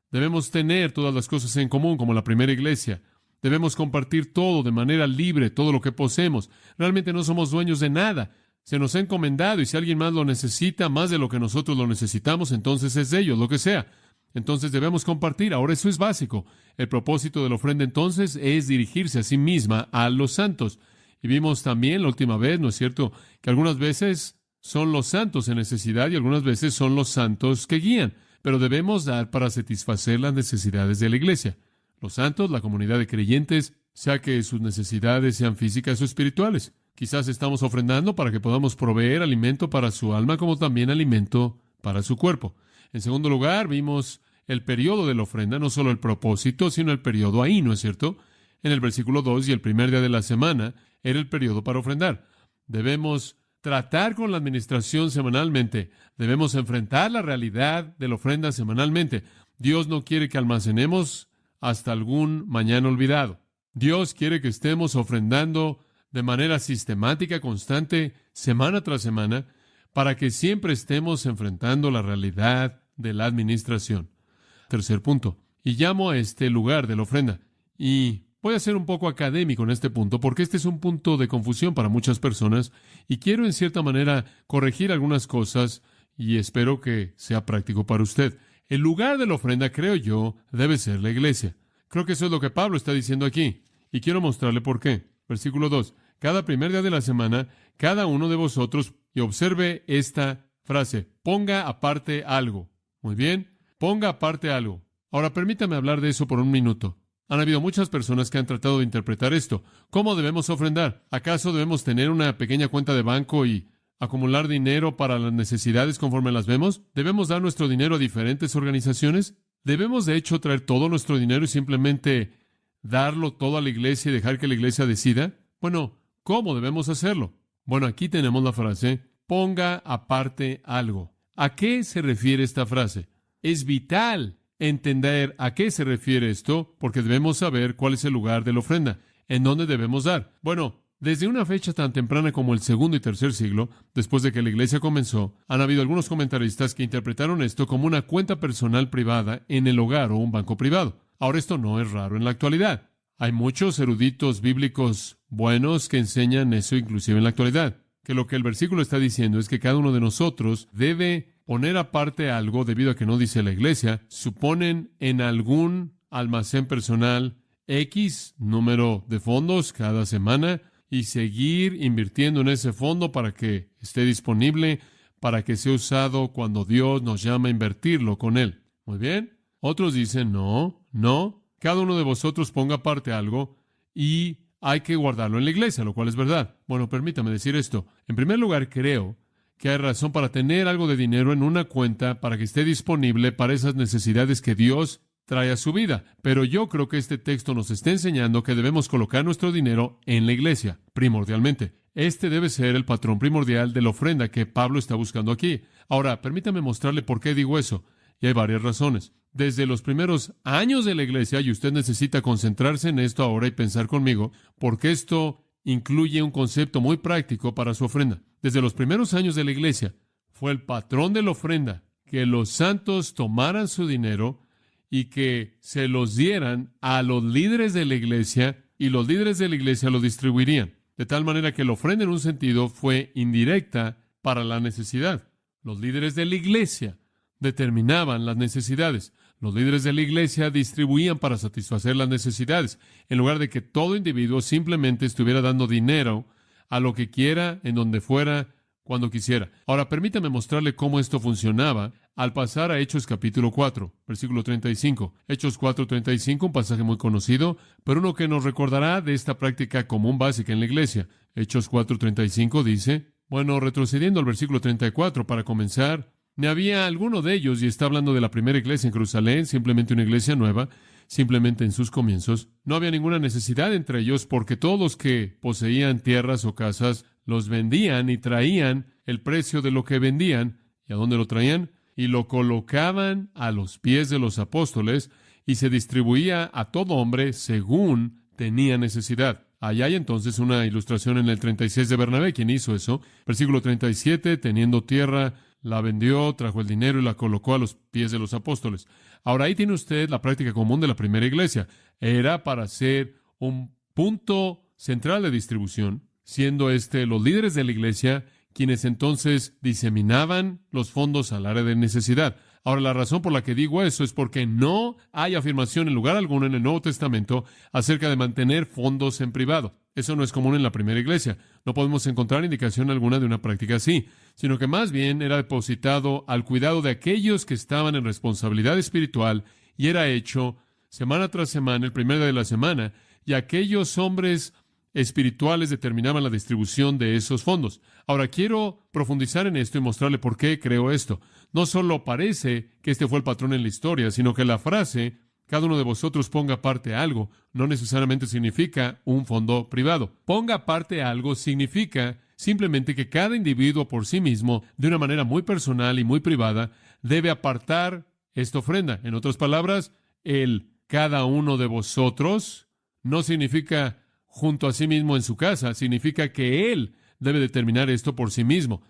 Debemos tener todas las cosas en común, como la primera iglesia. Debemos compartir todo de manera libre, todo lo que poseemos. Realmente no somos dueños de nada. Se nos ha encomendado, y si alguien más lo necesita, más de lo que nosotros lo necesitamos, entonces es de ellos, lo que sea. Entonces debemos compartir. Ahora, eso es básico. El propósito de la ofrenda entonces es dirigirse a sí misma a los santos. Y vimos también la última vez, ¿no es cierto?, que algunas veces son los santos en necesidad y algunas veces son los santos que guían. Pero debemos dar para satisfacer las necesidades de la iglesia. Los santos, la comunidad de creyentes, sea que sus necesidades sean físicas o espirituales. Quizás estamos ofrendando para que podamos proveer alimento para su alma, como también alimento para su cuerpo. En segundo lugar, vimos el periodo de la ofrenda, no solo el propósito, sino el periodo ahí, ¿no es cierto? En el versículo 2, y el primer día de la semana era el periodo para ofrendar. Debemos tratar con la administración semanalmente. Debemos enfrentar la realidad de la ofrenda semanalmente. Dios no quiere que almacenemos hasta algún mañana olvidado. Dios quiere que estemos ofrendando de manera sistemática, constante, semana tras semana, para que siempre estemos enfrentando la realidad de la administración. Tercer punto, y llamo a este lugar de la ofrenda. Y voy a ser un poco académico en este punto, porque este es un punto de confusión para muchas personas, y quiero en cierta manera corregir algunas cosas, y espero que sea práctico para usted. El lugar de la ofrenda, creo yo, debe ser la iglesia. Creo que eso es lo que Pablo está diciendo aquí, y quiero mostrarle por qué. Versículo 2. Cada primer día de la semana, cada uno de vosotros, y observe esta frase, ponga aparte algo. Muy bien, ponga aparte algo. Ahora permítame hablar de eso por un minuto. Han habido muchas personas que han tratado de interpretar esto. ¿Cómo debemos ofrendar? ¿Acaso debemos tener una pequeña cuenta de banco y acumular dinero para las necesidades conforme las vemos? ¿Debemos dar nuestro dinero a diferentes organizaciones? ¿Debemos de hecho traer todo nuestro dinero y simplemente darlo todo a la iglesia y dejar que la iglesia decida? Bueno, ¿cómo debemos hacerlo? Bueno, aquí tenemos la frase, ponga aparte algo. ¿A qué se refiere esta frase? Es vital entender a qué se refiere esto, porque debemos saber cuál es el lugar de la ofrenda, en dónde debemos dar. Bueno, desde una fecha tan temprana como el segundo y tercer siglo, después de que la iglesia comenzó, han habido algunos comentaristas que interpretaron esto como una cuenta personal privada en el hogar o un banco privado. Ahora, esto no es raro en la actualidad. Hay muchos eruditos bíblicos buenos que enseñan eso inclusive en la actualidad, que lo que el versículo está diciendo es que cada uno de nosotros debe poner aparte algo debido a que no dice la iglesia, suponen en algún almacén personal X número de fondos cada semana y seguir invirtiendo en ese fondo para que esté disponible, para que sea usado cuando Dios nos llama a invertirlo con Él. Muy bien. Otros dicen, no. Cada uno de vosotros ponga aparte algo y hay que guardarlo en la iglesia, lo cual es verdad. Bueno, permítame decir esto. En primer lugar, creo que hay razón para tener algo de dinero en una cuenta para que esté disponible para esas necesidades que Dios trae a su vida. Pero yo creo que este texto nos está enseñando que debemos colocar nuestro dinero en la iglesia, primordialmente. Este debe ser el patrón primordial de la ofrenda que Pablo está buscando aquí. Ahora, permítame mostrarle por qué digo eso. Y hay varias razones. Desde los primeros años de la iglesia, y usted necesita concentrarse en esto ahora y pensar conmigo, porque esto incluye un concepto muy práctico para su ofrenda. Desde los primeros años de la iglesia, fue el patrón de la ofrenda que los santos tomaran su dinero y que se los dieran a los líderes de la iglesia, y los líderes de la iglesia lo distribuirían. De tal manera que la ofrenda en un sentido fue indirecta para la necesidad. Los líderes de la iglesia determinaban las necesidades. Los líderes de la iglesia distribuían para satisfacer las necesidades, en lugar de que todo individuo simplemente estuviera dando dinero a lo que quiera, en donde fuera, cuando quisiera. Ahora, permítame mostrarle cómo esto funcionaba al pasar a Hechos capítulo 4, versículo 35. Hechos 4:35, un pasaje muy conocido, pero uno que nos recordará de esta práctica común básica en la iglesia. Hechos 4:35 dice, bueno, retrocediendo al versículo 34 para comenzar, ni había alguno de ellos, y está hablando de la primera iglesia en Jerusalén, simplemente una iglesia nueva, simplemente en sus comienzos. No había ninguna necesidad entre ellos, porque todos los que poseían tierras o casas los vendían y traían el precio de lo que vendían. ¿Y a dónde lo traían? Y lo colocaban a los pies de los apóstoles, y se distribuía a todo hombre según tenía necesidad. Allá hay entonces una ilustración en el 36 de Bernabé. ¿Quién hizo eso? Versículo 37, teniendo tierra, la vendió, trajo el dinero y la colocó a los pies de los apóstoles. Ahora ahí tiene usted la práctica común de la primera iglesia. Era para ser un punto central de distribución, siendo los líderes de la iglesia quienes entonces diseminaban los fondos al área de necesidad. Ahora, la razón por la que digo eso es porque no hay afirmación en lugar alguno en el Nuevo Testamento acerca de mantener fondos en privado. Eso no es común en la primera iglesia. No podemos encontrar indicación alguna de una práctica así, sino que más bien era depositado al cuidado de aquellos que estaban en responsabilidad espiritual, y era hecho semana tras semana, el primer día de la semana, y aquellos hombres espirituales determinaban la distribución de esos fondos. Ahora, quiero profundizar en esto y mostrarle por qué creo esto. No solo parece que este fue el patrón en la historia, sino que la frase, cada uno de vosotros ponga aparte algo, no necesariamente significa un fondo privado. Ponga aparte algo significa simplemente que cada individuo por sí mismo, de una manera muy personal y muy privada, debe apartar esta ofrenda. En otras palabras, el cada uno de vosotros no significa junto a sí mismo en su casa, significa que él debe determinar esto por sí mismo.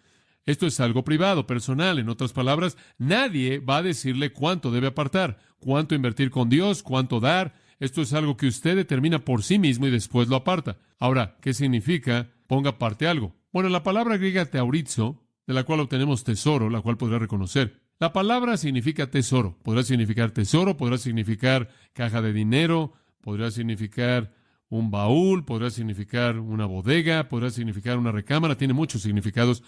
Esto es algo privado, personal. En otras palabras, nadie va a decirle cuánto debe apartar, cuánto invertir con Dios, cuánto dar. Esto es algo que usted determina por sí mismo y después lo aparta. Ahora, ¿qué significa ponga aparte algo? Bueno, la palabra griega teaurizo, de la cual obtenemos tesoro, la cual podrá reconocer. La palabra significa tesoro. Podrá significar tesoro, podrá significar caja de dinero, podrá significar un baúl, podrá significar una bodega, podrá significar una recámara, tiene muchos significados,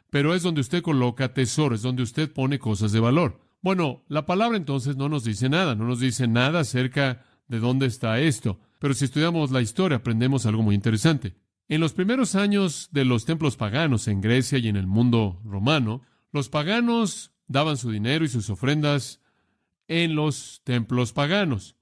pero es donde usted coloca tesoro, es donde usted pone cosas de valor. Bueno, la palabra entonces no nos dice nada acerca de dónde está esto, pero si estudiamos la historia aprendemos algo muy interesante. En los primeros años de los templos paganos en Grecia y en el mundo romano, los paganos daban su dinero y sus ofrendas en los templos paganos.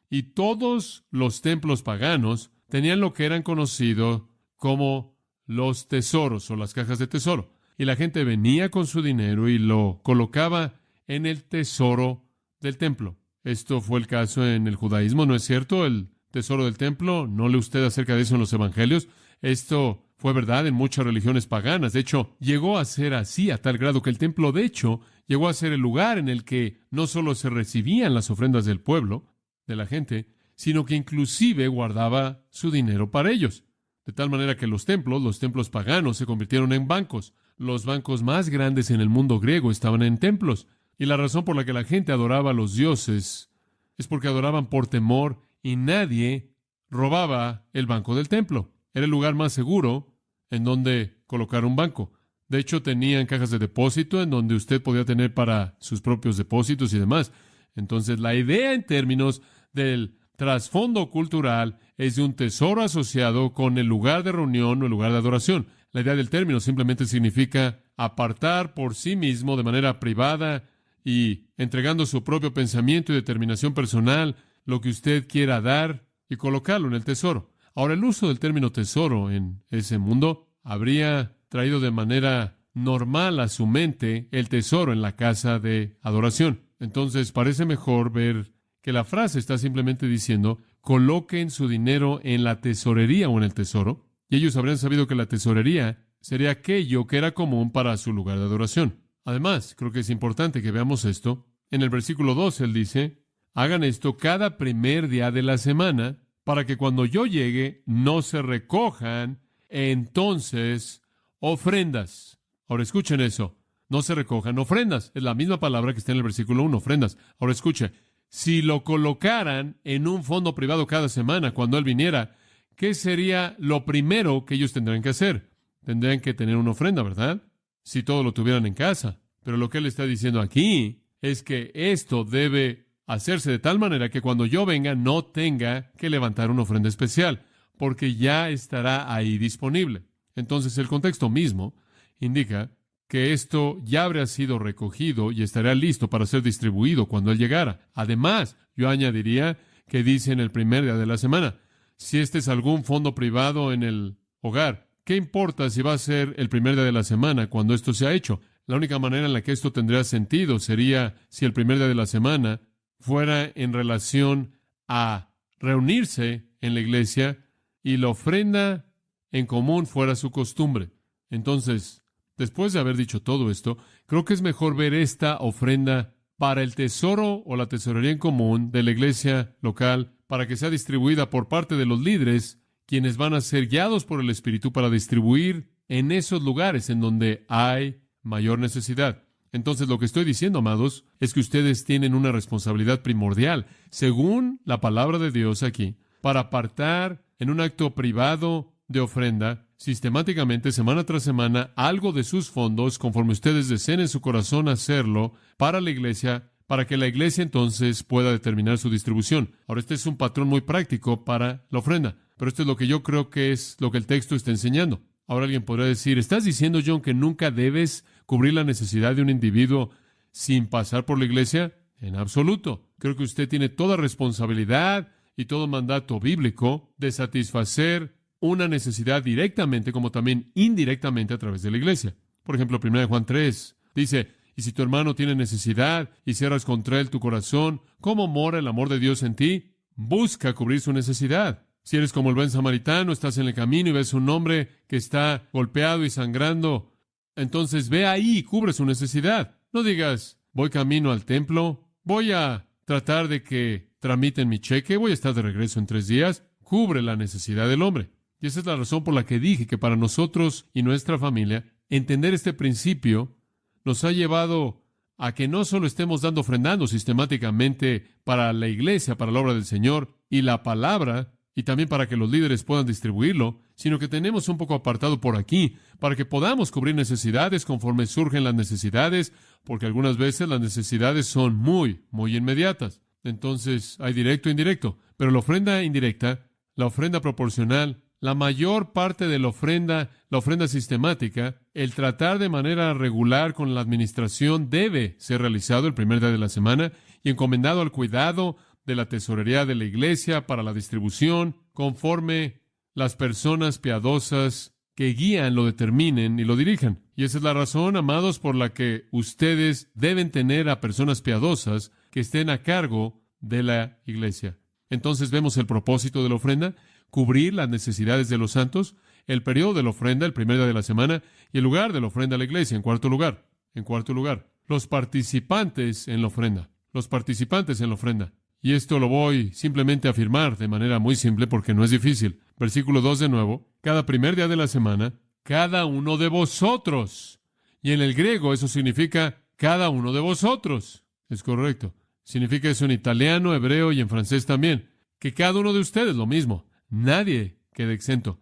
Y todos los templos paganos tenían lo que eran conocidos como los tesoros o las cajas de tesoro. Y la gente venía con su dinero y lo colocaba en el tesoro del templo. Esto fue el caso en el judaísmo, ¿no es cierto? El tesoro del templo, ¿no lee usted acerca de eso en los evangelios? Esto fue verdad en muchas religiones paganas. De hecho, llegó a ser así a tal grado que el templo, de hecho, llegó a ser el lugar en el que no solo se recibían las ofrendas del pueblo, de la gente, sino que inclusive guardaba su dinero para ellos. De tal manera que los templos paganos se convirtieron en bancos. Los bancos más grandes en el mundo griego estaban en templos. Y la razón por la que la gente adoraba a los dioses es porque adoraban por temor y nadie robaba el banco del templo. Era el lugar más seguro en donde colocar un banco. De hecho, tenían cajas de depósito en donde usted podía tener para sus propios depósitos y demás. Entonces, la idea en términos del trasfondo cultural es de un tesoro asociado con el lugar de reunión o el lugar de adoración. La idea del término simplemente significa apartar por sí mismo de manera privada y entregando su propio pensamiento y determinación personal lo que usted quiera dar y colocarlo en el tesoro. Ahora, el uso del término tesoro en ese mundo habría traído de manera normal a su mente el tesoro en la casa de adoración. Entonces, parece mejor ver que la frase está simplemente diciendo, coloquen su dinero en la tesorería o en el tesoro, y ellos habrían sabido que la tesorería sería aquello que era común para su lugar de adoración. Además, creo que es importante que veamos esto. En el versículo 2, él dice, hagan esto cada primer día de la semana, para que cuando yo llegue no se recojan entonces ofrendas. Ahora escuchen eso. No se recojan ofrendas. Es la misma palabra que está en el versículo 1, ofrendas. Ahora escuche. Si lo colocaran en un fondo privado cada semana cuando él viniera, ¿qué sería lo primero que ellos tendrían que hacer? Tendrían que tener una ofrenda, ¿verdad? Si todo lo tuvieran en casa. Pero lo que él está diciendo aquí es que esto debe hacerse de tal manera que cuando yo venga no tenga que levantar una ofrenda especial, porque ya estará ahí disponible. Entonces el contexto mismo indica que esto ya habría sido recogido y estaría listo para ser distribuido cuando él llegara. Además, yo añadiría que dice en el primer día de la semana, si este es algún fondo privado en el hogar, ¿qué importa si va a ser el primer día de la semana cuando esto se ha hecho? La única manera en la que esto tendría sentido sería si el primer día de la semana fuera en relación a reunirse en la iglesia y la ofrenda en común fuera su costumbre. Entonces, después de haber dicho todo esto, creo que es mejor ver esta ofrenda para el tesoro o la tesorería en común de la iglesia local para que sea distribuida por parte de los líderes, quienes van a ser guiados por el Espíritu para distribuir en esos lugares en donde hay mayor necesidad. Entonces, lo que estoy diciendo, amados, es que ustedes tienen una responsabilidad primordial, según la palabra de Dios aquí, para apartar en un acto privado de ofrenda, sistemáticamente, semana tras semana, algo de sus fondos, conforme ustedes deseen en su corazón hacerlo, para la iglesia, para que la iglesia entonces pueda determinar su distribución. Ahora, este es un patrón muy práctico para la ofrenda, pero esto es lo que yo creo que es lo que el texto está enseñando. Ahora alguien podría decir, ¿estás diciendo, John, que nunca debes cubrir la necesidad de un individuo sin pasar por la iglesia? En absoluto. Creo que usted tiene toda responsabilidad y todo mandato bíblico de satisfacer una necesidad directamente como también indirectamente a través de la iglesia. Por ejemplo, 1 Juan 3 dice, y si tu hermano tiene necesidad y cierras contra él tu corazón, ¿cómo mora el amor de Dios en ti? Busca cubrir su necesidad. Si eres como el buen samaritano, estás en el camino y ves a un hombre que está golpeado y sangrando, entonces ve ahí y cubre su necesidad. No digas, voy camino al templo, voy a tratar de que tramiten mi cheque, voy a estar de regreso en 3 días. Cubre la necesidad del hombre. Y esa es la razón por la que dije que para nosotros y nuestra familia, entender este principio nos ha llevado a que no solo estemos ofrendando sistemáticamente para la iglesia, para la obra del Señor y la palabra, y también para que los líderes puedan distribuirlo, sino que tenemos un poco apartado por aquí, para que podamos cubrir necesidades conforme surgen las necesidades, porque algunas veces las necesidades son muy inmediatas. Entonces, hay directo e indirecto. Pero la ofrenda indirecta, la ofrenda proporcional, la mayor parte de la ofrenda sistemática, el tratar de manera regular con la administración debe ser realizado el primer día de la semana y encomendado al cuidado de la tesorería de la iglesia para la distribución, conforme las personas piadosas que guían lo determinen y lo dirijan. Y esa es la razón, amados, por la que ustedes deben tener a personas piadosas que estén a cargo de la iglesia. Entonces vemos el propósito de la ofrenda, cubrir las necesidades de los santos, el periodo de la ofrenda, el primer día de la semana, y el lugar de la ofrenda a la iglesia, en cuarto lugar, los participantes en la ofrenda, Y esto lo voy simplemente a afirmar de manera muy simple porque no es difícil. Versículo 2 de nuevo, cada primer día de la semana, cada uno de vosotros. Y en el griego eso significa cada uno de vosotros. Es correcto. Significa eso en italiano, hebreo y en francés también. Que cada uno de ustedes, lo mismo. Nadie quede exento.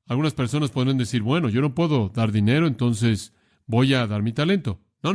Algunas personas podrían decir, bueno, yo no puedo dar dinero, entonces voy a dar mi talento. No.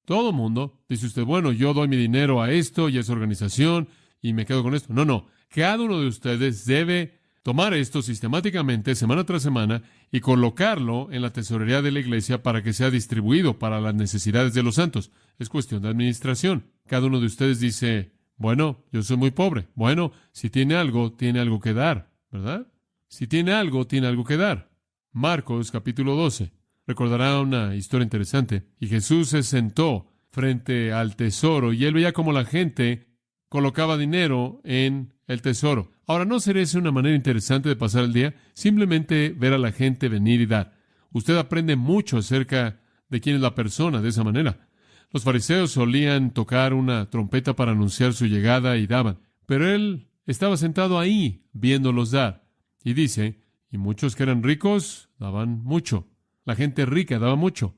Todo mundo, dice usted, bueno, yo doy mi dinero a esto y a esa organización y me quedo con esto. No. Cada uno de ustedes debe tomar esto sistemáticamente, semana tras semana, y colocarlo en la tesorería de la iglesia para que sea distribuido para las necesidades de los santos. Es cuestión de administración. Cada uno de ustedes dice, bueno, yo soy muy pobre. Bueno, si tiene algo que dar, ¿verdad? Si tiene algo que dar. Marcos, capítulo 12. Recordará una historia interesante. Y Jesús se sentó frente al tesoro y él veía cómo la gente colocaba dinero en el tesoro. Ahora, ¿no sería esa una manera interesante de pasar el día? Simplemente ver a la gente venir y dar. Usted aprende mucho acerca de quién es la persona de esa manera. Los fariseos solían tocar una trompeta para anunciar su llegada y daban, pero él estaba sentado ahí viéndolos dar. Y dice, y muchos que eran ricos daban mucho. La gente rica daba mucho.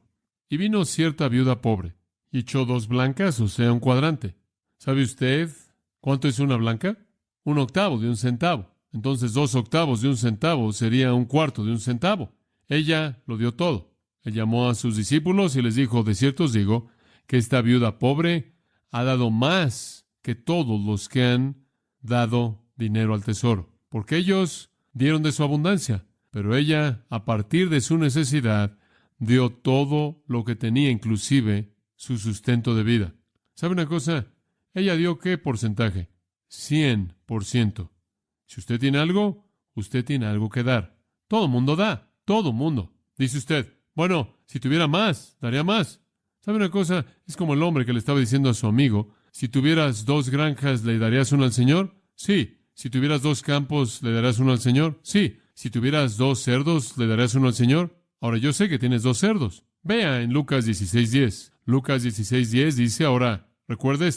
Y vino cierta viuda pobre y echó 2 blancas, o sea, un cuadrante. ¿Sabe usted cuánto es una blanca? 1/8 de un centavo. Entonces 2/8 de un centavo sería 1/4 de un centavo. Ella lo dio todo. Él llamó a sus discípulos y les dijo, de cierto os digo, que esta viuda pobre ha dado más que todos los que han dado dinero al tesoro, porque ellos dieron de su abundancia, pero ella, a partir de su necesidad, dio todo lo que tenía, inclusive su sustento de vida. ¿Sabe una cosa? Ella dio ¿qué porcentaje? 100%. Si usted tiene algo, usted tiene algo que dar. Todo mundo da, todo mundo. Dice usted, bueno, si tuviera más, daría más. ¿Sabe una cosa? Es como el hombre que le estaba diciendo a su amigo, si tuvieras 2 granjas, ¿le darías una al Señor? Sí. Si tuvieras 2 campos, ¿le darías uno al Señor? Sí. Si tuvieras 2 cerdos, ¿le darías uno al Señor? Ahora, yo sé que tienes 2 cerdos. Vea en Lucas 16:10. Lucas 16:10 dice, ahora, recuerde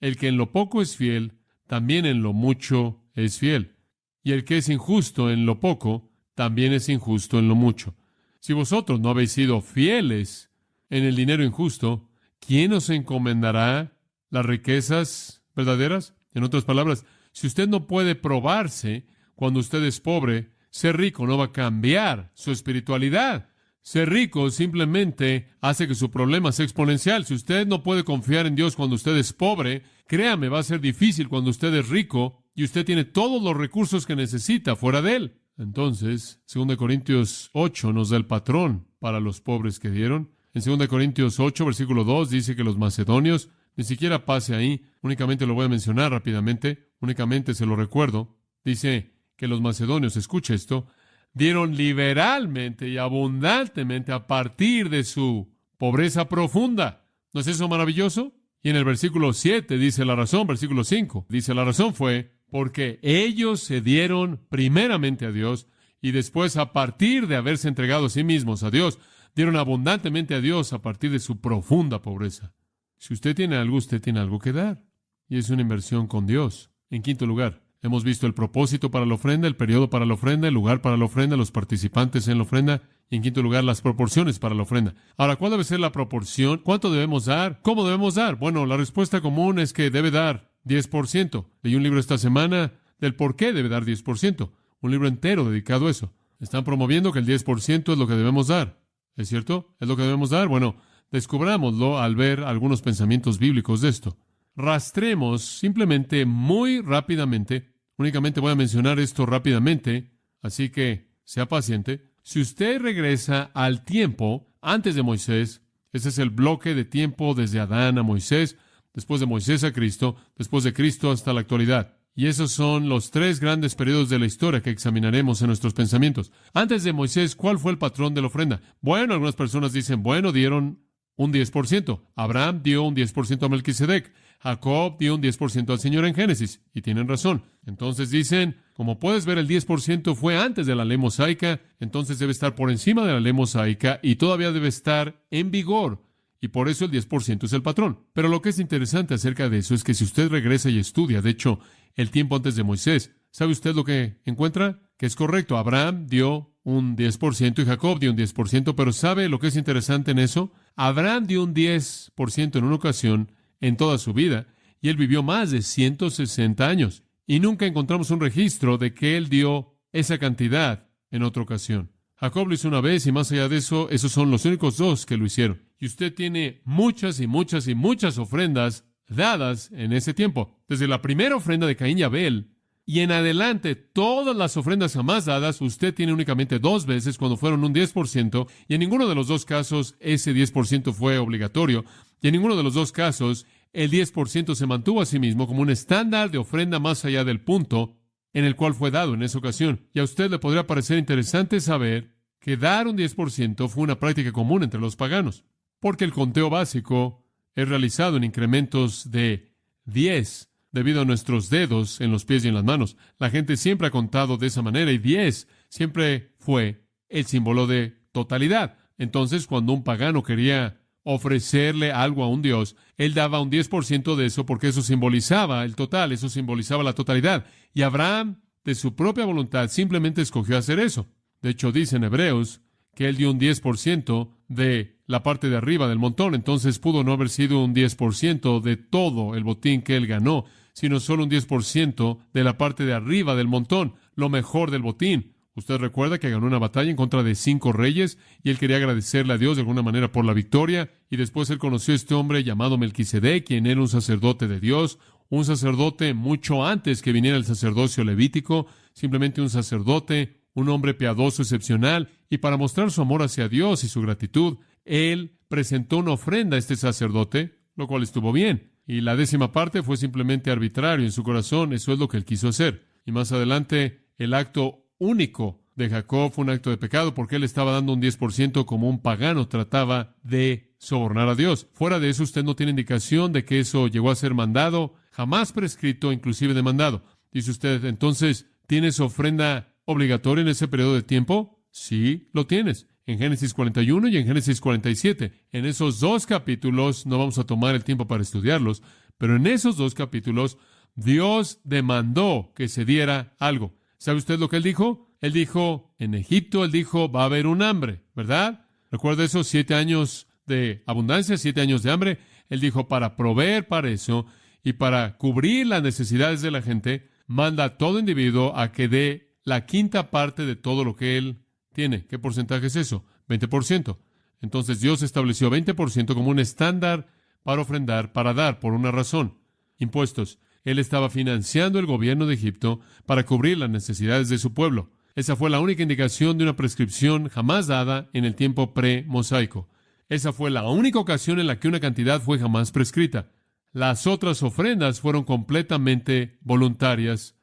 el que en lo poco es fiel, también en lo mucho es fiel. Y el que es injusto en lo poco, también es injusto en lo mucho. Si vosotros no habéis sido fieles en el dinero injusto, ¿quién os encomendará las riquezas verdaderas? En otras palabras, si usted no puede probarse cuando usted es pobre, ser rico no va a cambiar su espiritualidad. Ser rico simplemente hace que su problema sea exponencial. Si usted no puede confiar en Dios cuando usted es pobre, créame, va a ser difícil cuando usted es rico y usted tiene todos los recursos que necesita fuera de él. Entonces, 2 Corintios 8 nos da el patrón para los pobres que dieron. En 2 Corintios 8, versículo 2, dice que los macedonios, ni siquiera pase ahí, únicamente lo voy a mencionar rápidamente, únicamente se lo recuerdo, dice que los macedonios, escuche esto, dieron liberalmente y abundantemente a partir de su pobreza profunda. ¿No es eso maravilloso? Y en el versículo 7 dice la razón, versículo 5, dice la razón fue porque ellos se dieron primeramente a Dios y después a partir de haberse entregado a sí mismos a Dios, dieron abundantemente a Dios a partir de su profunda pobreza. Si usted tiene algo, usted tiene algo que dar. Y es una inversión con Dios. En quinto lugar, hemos visto el propósito para la ofrenda, el periodo para la ofrenda, el lugar para la ofrenda, los participantes en la ofrenda. Y en quinto lugar, las proporciones para la ofrenda. Ahora, ¿cuál debe ser la proporción? ¿Cuánto debemos dar? ¿Cómo debemos dar? Bueno, la respuesta común es que debe dar 10%. Leí un libro esta semana del por qué debe dar 10%. Un libro entero dedicado a eso. Están promoviendo que el 10% es lo que debemos dar. ¿Es cierto? ¿Es lo que debemos dar? Bueno, descubrámoslo al ver algunos pensamientos bíblicos de esto. Rastremos simplemente muy rápidamente. Únicamente voy a mencionar esto rápidamente, así que sea paciente. Si usted regresa al tiempo antes de Moisés, ese es el bloque de tiempo desde Adán a Moisés, después de Moisés a Cristo, después de Cristo hasta la actualidad. Y esos son los 3 grandes periodos de la historia que examinaremos en nuestros pensamientos. Antes de Moisés, ¿cuál fue el patrón de la ofrenda? Bueno, algunas personas dicen, bueno, dieron un 10%. Abraham dio un 10% a Melquisedec. Jacob dio un 10% al Señor en Génesis. Y tienen razón. Entonces dicen, como puedes ver, el 10% fue antes de la ley mosaica, entonces debe estar por encima de la ley mosaica y todavía debe estar en vigor. Y por eso el 10% es el patrón. Pero lo que es interesante acerca de eso es que si usted regresa y estudia, de hecho, el tiempo antes de Moisés, ¿sabe usted lo que encuentra? Que es correcto. Abraham dio un 10% y Jacob dio un 10%, pero ¿sabe lo que es interesante en eso? Abraham dio un 10% en una ocasión en toda su vida, y él vivió más de 160 años. Y nunca encontramos un registro de que él dio esa cantidad en otra ocasión. Jacob lo hizo una vez, y más allá de eso, esos son los únicos 2 que lo hicieron. Y usted tiene muchas y muchas y muchas ofrendas dadas en ese tiempo. Desde la primera ofrenda de Caín y Abel, y en adelante, todas las ofrendas jamás dadas, usted tiene únicamente 2 veces cuando fueron un 10%, y en ninguno de los 2 casos ese 10% fue obligatorio, y en ninguno de los 2 casos el 10% se mantuvo a sí mismo como un estándar de ofrenda más allá del punto en el cual fue dado en esa ocasión. Y a usted le podría parecer interesante saber que dar un 10% fue una práctica común entre los paganos, porque el conteo básico es realizado en incrementos de 10 debido a nuestros dedos en los pies y en las manos. La gente siempre ha contado de esa manera y 10 siempre fue el símbolo de totalidad. Entonces, cuando un pagano quería ofrecerle algo a un Dios, él daba un 10% de eso porque eso simbolizaba el total, eso simbolizaba la totalidad. Y Abraham, de su propia voluntad, simplemente escogió hacer eso. De hecho, dice en Hebreos que él dio un 10% de la parte de arriba del montón. Entonces pudo no haber sido un 10% de todo el botín que él ganó, sino solo un 10% de la parte de arriba del montón, lo mejor del botín. Usted recuerda que ganó una batalla en contra de 5 reyes y él quería agradecerle a Dios de alguna manera por la victoria. Y después él conoció a este hombre llamado Melquisedec, quien era un sacerdote de Dios, un sacerdote mucho antes que viniera el sacerdocio levítico, simplemente un sacerdote, un hombre piadoso excepcional. Y para mostrar su amor hacia Dios y su gratitud, él presentó una ofrenda a este sacerdote, lo cual estuvo bien. Y la 10ª parte fue simplemente arbitrario en su corazón. Eso es lo que él quiso hacer. Y más adelante, el acto único de Jacob fue un acto de pecado porque él estaba dando un 10% como un pagano trataba de sobornar a Dios. Fuera de eso, usted no tiene indicación de que eso llegó a ser mandado, jamás prescrito, inclusive demandado. Dice usted, entonces, ¿tienes ofrenda obligatoria en ese periodo de tiempo? Sí, lo tienes. En Génesis 41 y en Génesis 47. En esos 2 capítulos, no vamos a tomar el tiempo para estudiarlos, pero en esos 2 capítulos, Dios demandó que se diera algo. ¿Sabe usted lo que él dijo? Él dijo, en Egipto, él dijo, va a haber un hambre, ¿verdad? ¿Recuerda esos 7 años de abundancia, 7 años de hambre? Él dijo, para proveer para eso y para cubrir las necesidades de la gente, manda a todo individuo a que dé la 5ª parte de todo lo que él tiene. ¿Qué porcentaje es eso? 20%. Entonces Dios estableció 20% como un estándar para ofrendar, para dar, por una razón. Impuestos. Él estaba financiando el gobierno de Egipto para cubrir las necesidades de su pueblo. Esa fue la única indicación de una prescripción jamás dada en el tiempo pre-mosaico. Esa fue la única ocasión en la que una cantidad fue jamás prescrita. Las otras ofrendas fueron completamente voluntarias.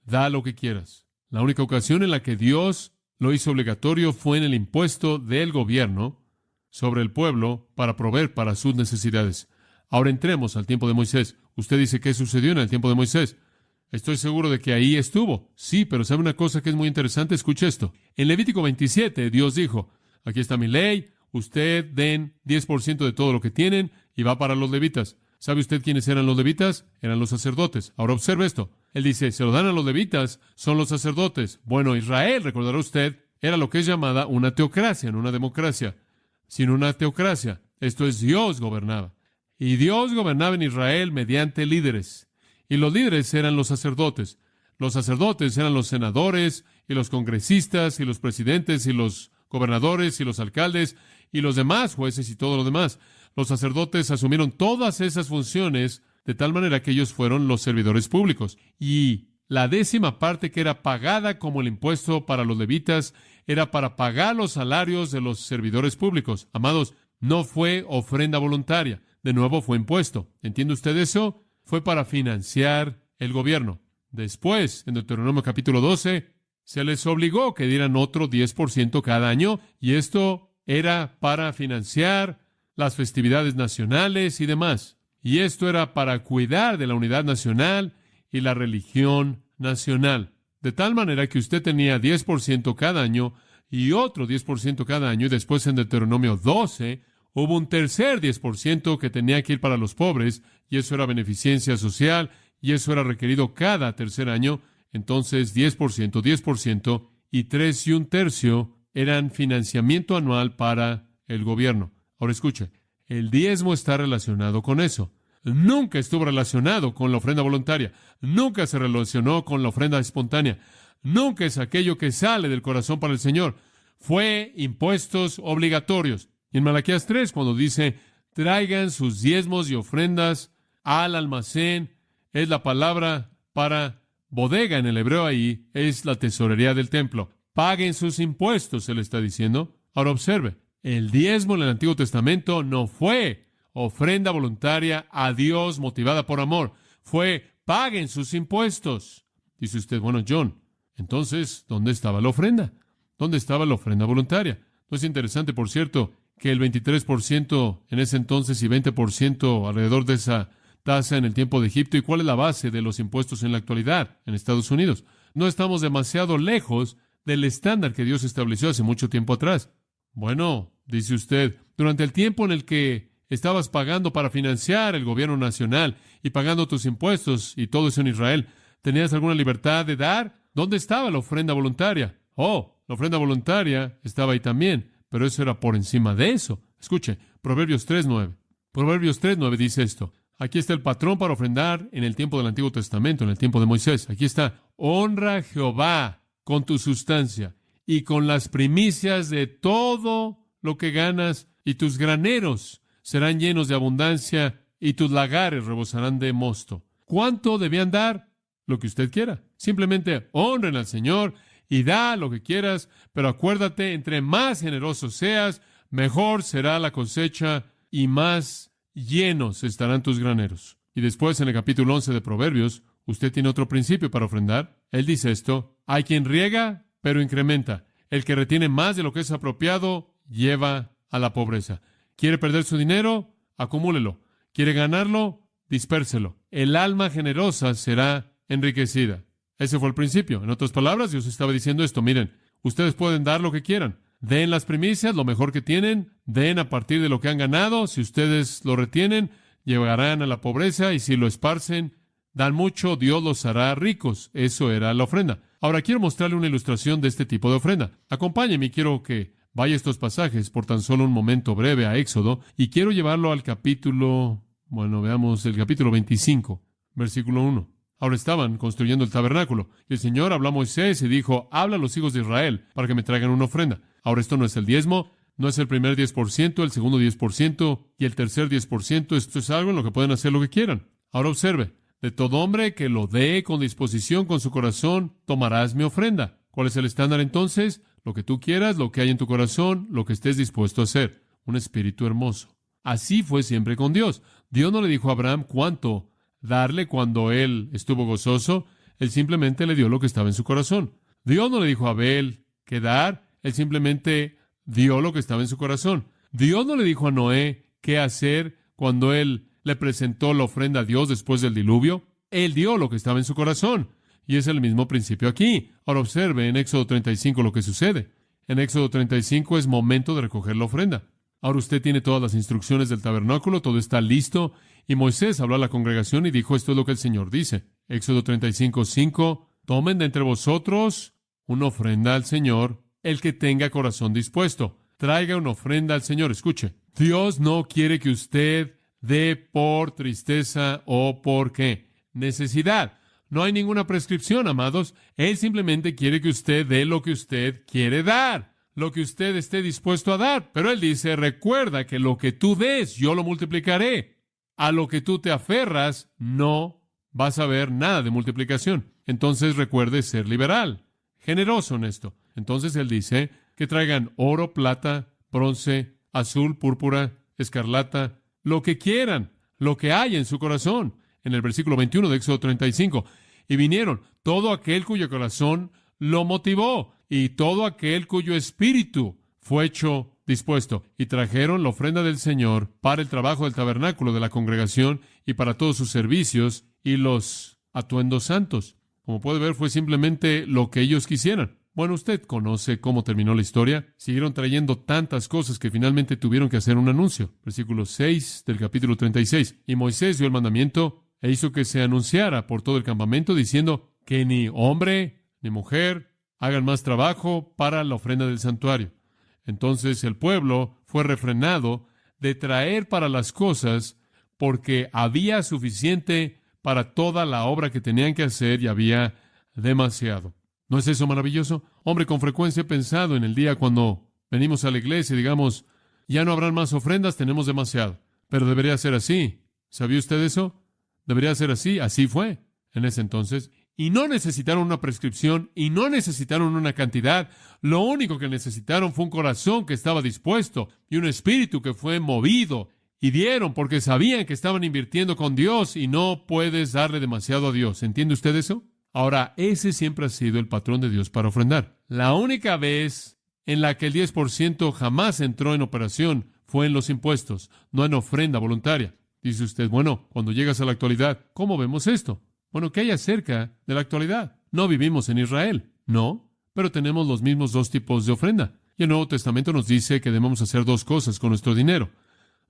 Da lo que quieras. La única ocasión en la que Dios lo hizo obligatorio fue en el impuesto del gobierno sobre el pueblo para proveer para sus necesidades. Ahora entremos al tiempo de Moisés. Usted dice, ¿qué sucedió en el tiempo de Moisés? Estoy seguro de que ahí estuvo. Sí, pero ¿sabe una cosa que es muy interesante? Escuche esto. En Levítico 27, Dios dijo, aquí está mi ley, usted den 10% de todo lo que tienen y va para los levitas. ¿Sabe usted quiénes eran los levitas? Eran los sacerdotes. Ahora observe esto. Él dice, se lo dan a los levitas, son los sacerdotes. Bueno, Israel, recordará usted, era lo que es llamada una teocracia, no una democracia, sino una teocracia. Esto es, Dios gobernaba. Y Dios gobernaba en Israel mediante líderes. Y los líderes eran los sacerdotes. Los sacerdotes eran los senadores, y los congresistas, y los presidentes, y los gobernadores, y los alcaldes, y los demás jueces, y todo lo demás. Los sacerdotes asumieron todas esas funciones de tal manera que ellos fueron los servidores públicos. Y la 10ª parte que era pagada como el impuesto para los levitas era para pagar los salarios de los servidores públicos. Amados, no fue ofrenda voluntaria. De nuevo fue impuesto. ¿Entiende usted eso? Fue para financiar el gobierno. Después, en Deuteronomio capítulo 12, se les obligó que dieran otro 10% cada año, y esto era para financiar las festividades nacionales y demás. Y esto era para cuidar de la unidad nacional y la religión nacional. De tal manera que usted tenía 10% cada año y otro 10% cada año, y después en Deuteronomio 12, hubo un tercer 10% que tenía que ir para los pobres, y eso era beneficencia social, y eso era requerido cada tercer año. Entonces, 10%, 10%, y 3 1/3 eran financiamiento anual para el gobierno. Ahora escuche, el diezmo está relacionado con eso. Nunca estuvo relacionado con la ofrenda voluntaria. Nunca se relacionó con la ofrenda espontánea. Nunca es aquello que sale del corazón para el Señor. Fue impuestos obligatorios. Y en Malaquías 3, cuando dice, traigan sus diezmos y ofrendas al almacén, es la palabra para bodega en el hebreo ahí, es la tesorería del templo. Paguen sus impuestos, se le está diciendo. Ahora observe, el diezmo en el Antiguo Testamento no fue ofrenda voluntaria a Dios motivada por amor. Fue, paguen sus impuestos. Dice usted, bueno, John, entonces, ¿dónde estaba la ofrenda? ¿Dónde estaba la ofrenda voluntaria? No es interesante, por cierto, que el 23% en ese entonces y 20% alrededor de esa tasa en el tiempo de Egipto. ¿Y cuál es la base de los impuestos en la actualidad en Estados Unidos? No estamos demasiado lejos del estándar que Dios estableció hace mucho tiempo atrás. Bueno, dice usted, durante el tiempo en el que estabas pagando para financiar el gobierno nacional y pagando tus impuestos y todo eso en Israel, ¿tenías alguna libertad de dar? ¿Dónde estaba la ofrenda voluntaria? Oh, la ofrenda voluntaria estaba ahí también, pero eso era por encima de eso. Escuche, Proverbios 3:9. Proverbios 3:9 dice esto. Aquí está el patrón para ofrendar en el tiempo del Antiguo Testamento, en el tiempo de Moisés. Aquí está, honra a Jehová con tu sustancia y con las primicias de todo lo que ganas, y tus graneros serán llenos de abundancia y tus lagares rebosarán de mosto. ¿Cuánto debían dar? Lo que usted quiera. Simplemente honren al Señor y da lo que quieras, pero acuérdate, entre más generoso seas, mejor será la cosecha y más llenos estarán tus graneros. Y después, en el capítulo 11 de Proverbios, usted tiene otro principio para ofrendar. Él dice esto: hay quien riega, pero incrementa. El que retiene más de lo que es apropiado, lleva a la pobreza. ¿Quiere perder su dinero? Acumúlelo. ¿Quiere ganarlo? Dispérselo. El alma generosa será enriquecida. Ese fue el principio. En otras palabras, Dios estaba diciendo esto: miren, ustedes pueden dar lo que quieran. Den las primicias, lo mejor que tienen. Den a partir de lo que han ganado. Si ustedes lo retienen, llegarán a la pobreza. Y si lo esparcen, dan mucho, Dios los hará ricos. Eso era la ofrenda. Ahora quiero mostrarle una ilustración de este tipo de ofrenda. Acompáñeme y quiero que vaya a estos pasajes por tan solo un momento breve a Éxodo. Y quiero llevarlo al capítulo, veamos el capítulo 25, versículo 1. Ahora estaban construyendo el tabernáculo. Y el Señor habló a Moisés y dijo: habla a los hijos de Israel para que me traigan una ofrenda. Ahora esto no es el diezmo, no es el primer 10%, el segundo 10% y el tercer 10%. Esto es algo en lo que pueden hacer lo que quieran. Ahora observe: de todo hombre que lo dé con disposición con su corazón, tomarás mi ofrenda. ¿Cuál es el estándar entonces? Lo que tú quieras, lo que hay en tu corazón, lo que estés dispuesto a hacer. Un espíritu hermoso. Así fue siempre con Dios. Dios no le dijo a Abraham cuánto darle cuando él estuvo gozoso. Él simplemente le dio lo que estaba en su corazón. Dios no le dijo a Abel qué dar. Él simplemente dio lo que estaba en su corazón. Dios no le dijo a Noé qué hacer cuando él le presentó la ofrenda a Dios después del diluvio. Él dio lo que estaba en su corazón. Y es el mismo principio aquí. Ahora observe en Éxodo 35 lo que sucede. En Éxodo 35 es momento de recoger la ofrenda. Ahora usted tiene todas las instrucciones del tabernáculo, todo está listo. Y Moisés habló a la congregación y dijo: esto es lo que el Señor dice. Éxodo 35:5. Tomen de entre vosotros una ofrenda al Señor, el que tenga corazón dispuesto. Traiga una ofrenda al Señor. Escuche, Dios no quiere que usted dé por tristeza o por ¿qué? Necesidad. No hay ninguna prescripción, amados. Él simplemente quiere que usted dé lo que usted quiere dar, lo que usted esté dispuesto a dar. Pero Él dice: recuerda que lo que tú des, yo lo multiplicaré. A lo que tú te aferras, no vas a ver nada de multiplicación. Entonces recuerde ser liberal, generoso en esto. Entonces Él dice que traigan oro, plata, bronce, azul, púrpura, escarlata, lo que quieran, lo que hay en su corazón. En el versículo 21 de Éxodo 35. Y vinieron todo aquel cuyo corazón lo motivó y todo aquel cuyo espíritu fue hecho dispuesto. Y trajeron la ofrenda del Señor para el trabajo del tabernáculo de la congregación y para todos sus servicios y los atuendos santos. Como puede ver, fue simplemente lo que ellos quisieran. Bueno, usted conoce cómo terminó la historia. Siguieron trayendo tantas cosas que finalmente tuvieron que hacer un anuncio. Versículo 6 del capítulo 36. Y Moisés dio el mandamiento e hizo que se anunciara por todo el campamento, diciendo que ni hombre ni mujer hagan más trabajo para la ofrenda del santuario. Entonces el pueblo fue refrenado de traer para las cosas, porque había suficiente para toda la obra que tenían que hacer y había demasiado. ¿No es eso maravilloso? Hombre, con frecuencia he pensado en el día cuando venimos a la iglesia y digamos: ya no habrán más ofrendas, tenemos demasiado. Pero debería ser así. ¿Sabía usted eso? Debería ser así. Así fue en ese entonces. Y no necesitaron una prescripción y no necesitaron una cantidad. Lo único que necesitaron fue un corazón que estaba dispuesto y un espíritu que fue movido. Y dieron porque sabían que estaban invirtiendo con Dios y no puedes darle demasiado a Dios. ¿Entiende usted eso? Ahora, ese siempre ha sido el patrón de Dios para ofrendar. La única vez en la que el 10% jamás entró en operación fue en los impuestos, no en ofrenda voluntaria. Dice usted: bueno, cuando llegas a la actualidad, ¿cómo vemos esto? Bueno, ¿qué hay acerca de la actualidad? No vivimos en Israel, no, pero tenemos los mismos dos tipos de ofrenda. Y el Nuevo Testamento nos dice que debemos hacer dos cosas con nuestro dinero.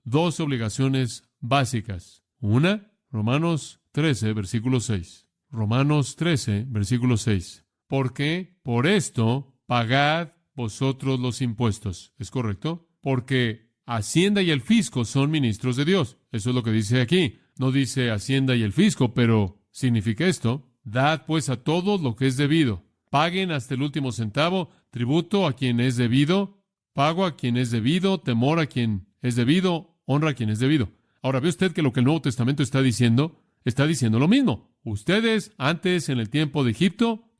Dos obligaciones básicas. Una, Romanos 13, versículo 6. Romanos 13, versículo 6. Porque por esto pagad vosotros los impuestos. ¿Es correcto? Porque Hacienda y el fisco son ministros de Dios. Eso es lo que dice aquí. No dice Hacienda y el fisco, pero significa esto. Dad pues a todos lo que es debido. Paguen hasta el último centavo, tributo a quien es debido, pago a quien es debido, temor a quien es debido, honra a quien es debido. Ahora, ¿ve usted que lo que el Nuevo Testamento está diciendo lo mismo? Ustedes, antes, en el tiempo de Egipto,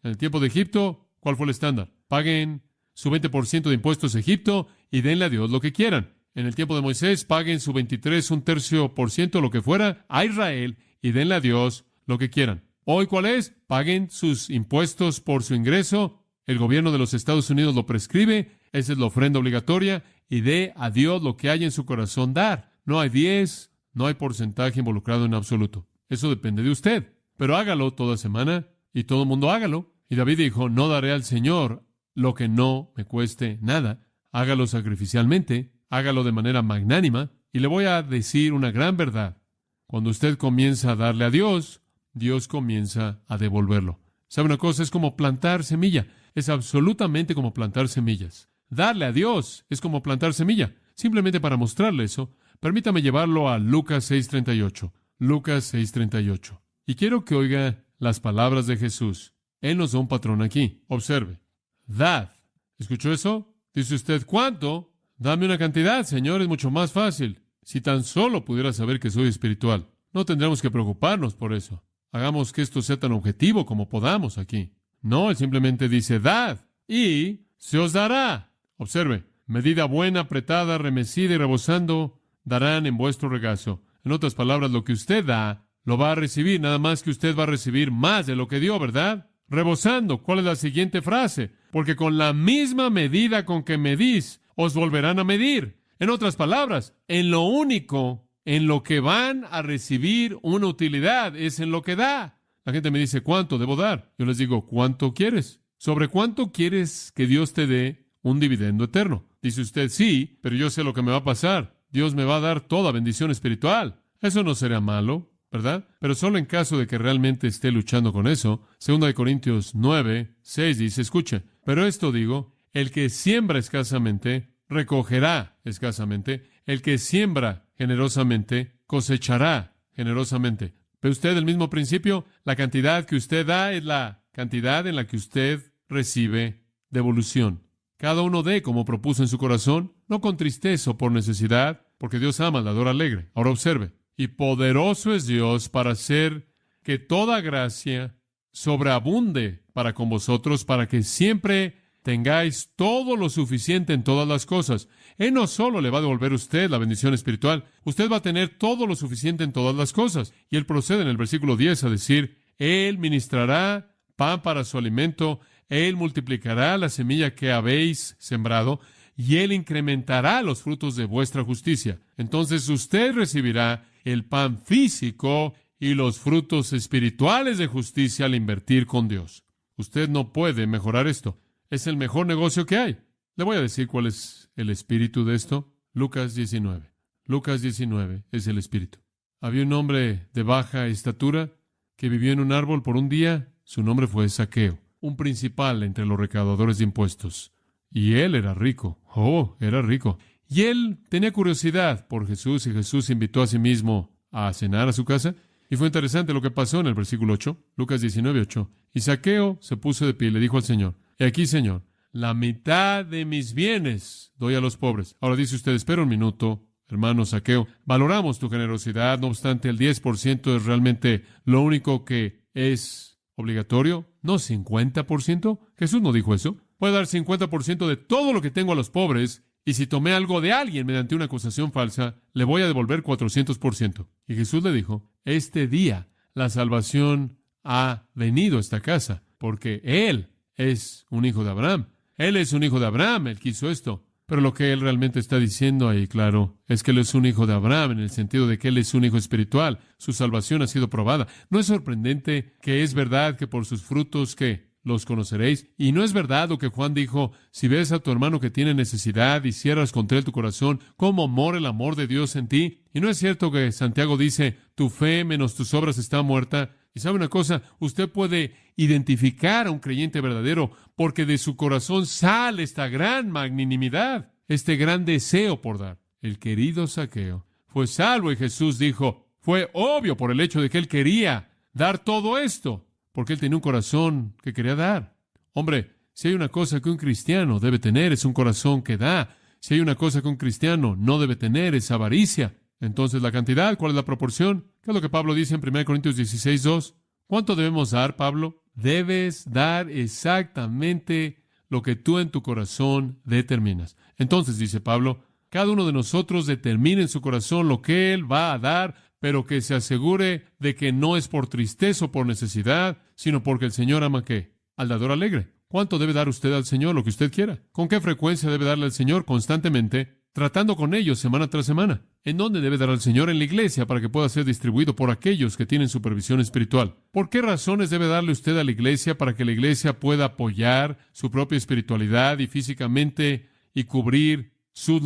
¿cuál fue el estándar? Paguen su 20% de impuestos a Egipto y denle a Dios lo que quieran. En el tiempo de Moisés, paguen su 23, un tercio por ciento, lo que fuera, a Israel y denle a Dios lo que quieran. Hoy, ¿cuál es? Paguen sus impuestos por su ingreso. El gobierno de los Estados Unidos lo prescribe. Esa es la ofrenda obligatoria. Y dé a Dios lo que hay en su corazón dar. No hay 10, no hay porcentaje involucrado en absoluto. Eso depende de usted. Pero hágalo toda semana y todo el mundo hágalo. Y David dijo, no daré al Señor lo que no me cueste nada. Hágalo sacrificialmente, hágalo de manera magnánima. Y le voy a decir una gran verdad. Cuando usted comienza a darle a Dios, Dios comienza a devolverlo. ¿Sabe una cosa? Es como plantar semilla. Es absolutamente como plantar semillas. Darle a Dios es como plantar semilla. Simplemente para mostrarle eso, permítame llevarlo a Lucas 6:38. Lucas 6:38. Y quiero que oiga las palabras de Jesús. Él nos da un patrón aquí. Observe. Dad. ¿Escuchó eso? Dice usted, ¿cuánto? Dame una cantidad, Señor, es mucho más fácil. Si tan solo pudiera saber que soy espiritual, no tendremos que preocuparnos por eso. Hagamos que esto sea tan objetivo como podamos aquí. No, él simplemente dice, dad, y se os dará. Observe, medida buena, apretada, remecida y rebosando, darán en vuestro regazo. En otras palabras, lo que usted da, lo va a recibir, nada más que usted va a recibir más de lo que dio, ¿verdad? Rebosando. ¿Cuál es la siguiente frase? Porque con la misma medida con que medís, os volverán a medir. En otras palabras, en lo único en lo que van a recibir una utilidad es en lo que da. La gente me dice, ¿cuánto debo dar? Yo les digo, ¿cuánto quieres? ¿Sobre cuánto quieres que Dios te dé un dividendo eterno? Dice usted, sí, pero yo sé lo que me va a pasar. Dios me va a dar toda bendición espiritual. Eso no será malo, ¿verdad? Pero solo en caso de que realmente esté luchando con eso. 2 Corintios 9:6 dice, escuche, pero esto digo, el que siembra escasamente, recogerá escasamente. El que siembra generosamente, cosechará generosamente. ¿Ve usted el mismo principio? La cantidad que usted da es la cantidad en la que usted recibe devolución. Cada uno dé como propuso en su corazón, no con tristeza o por necesidad, porque Dios ama al dador alegre. Ahora observe. Y poderoso es Dios para hacer que toda gracia sobreabunde para con vosotros, para que siempre tengáis todo lo suficiente en todas las cosas. Él no solo le va a devolver a usted la bendición espiritual, usted va a tener todo lo suficiente en todas las cosas. Y él procede en el versículo 10 a decir, Él ministrará pan para su alimento, Él multiplicará la semilla que habéis sembrado, y Él incrementará los frutos de vuestra justicia. Entonces usted recibirá el pan físico y los frutos espirituales de justicia al invertir con Dios. Usted no puede mejorar esto. Es el mejor negocio que hay. Le voy a decir cuál es el espíritu de esto. Lucas 19. Lucas 19 es el espíritu. Había un hombre de baja estatura que vivió en un árbol por un día. Su nombre fue Zaqueo, un principal entre los recaudadores de impuestos. Y él era rico. Oh, era rico. Y él tenía curiosidad por Jesús y Jesús invitó a sí mismo a cenar a su casa. Y fue interesante lo que pasó en el versículo 8. Lucas 19:8. Y Zaqueo se puso de pie y le dijo al Señor, He aquí, Señor, la mitad de mis bienes doy a los pobres. Ahora dice usted, espera un minuto, hermano Zaqueo. Valoramos tu generosidad, no obstante, el 10% es realmente lo único que es obligatorio. ¿No 50%? Jesús no dijo eso. Voy a dar 50% de todo lo que tengo a los pobres, y si tomé algo de alguien mediante una acusación falsa, le voy a devolver 400%. Y Jesús le dijo, este día la salvación ha venido a esta casa, porque Él es un hijo de Abraham. Él es un hijo de Abraham, Él quiso esto. Pero lo que Él realmente está diciendo ahí, claro, es que Él es un hijo de Abraham, en el sentido de que Él es un hijo espiritual. Su salvación ha sido probada. ¿No es sorprendente que es verdad que por sus frutos, ¿qué? los conoceréis. Y no es verdad lo que Juan dijo: si ves a tu hermano que tiene necesidad y cierras contra él tu corazón, ¿cómo mora el amor de Dios en ti? Y no es cierto que Santiago dice: tu fe menos tus obras está muerta. Y sabe una cosa, usted puede identificar a un creyente verdadero porque de su corazón sale esta gran magnanimidad, este gran deseo por dar. El querido Zaqueo fue salvo y Jesús dijo, fue obvio por el hecho de que él quería dar todo esto, porque él tenía un corazón que quería dar. Hombre, si hay una cosa que un cristiano debe tener, es un corazón que da. Si hay una cosa que un cristiano no debe tener, es avaricia. Entonces, ¿la cantidad? ¿Cuál es la proporción? ¿Qué es lo que Pablo dice en 1 Corintios 16:2? ¿Cuánto debemos dar, Pablo? Debes dar exactamente lo que tú en tu corazón determinas. Entonces, dice Pablo, cada uno de nosotros determina en su corazón lo que él va a dar, pero que se asegure de que no es por tristeza o por necesidad, sino porque el Señor ama ¿qué? Al dador alegre. ¿Cuánto debe dar usted al Señor? Lo que usted quiera. ¿Con qué frecuencia debe darle al Señor? Constantemente, tratando con ellos semana tras semana. ¿En dónde debe dar al Señor? En la iglesia, para que pueda ser distribuido por aquellos que tienen supervisión espiritual. ¿Por qué razones debe darle usted a la iglesia para que la iglesia pueda apoyar su propia espiritualidad y físicamente y cubrir sus...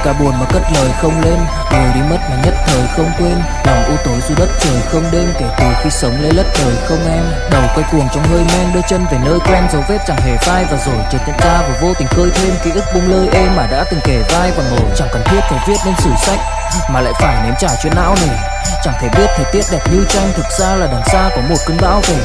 Cả buồn mà cất lời không lên, người đi mất mà nhất thời không quên. Lòng u tối dù đất trời không đêm, kể từ khi sống lấy lất đời không em. Đầu quay cuồng trong hơi men, đưa chân về nơi quen, dấu vết chẳng hề phai. Và rồi chợt nhận ra và vô tình khơi thêm ký ức bung lơi êm mà đã từng kể vai và ngồi. Chẳng cần thiết phải viết nên sử sách, mà lại phải nếm trải chuyện não nề. Chẳng thể biết thời tiết đẹp như tranh, thực ra là đằng xa có một cơn bão về.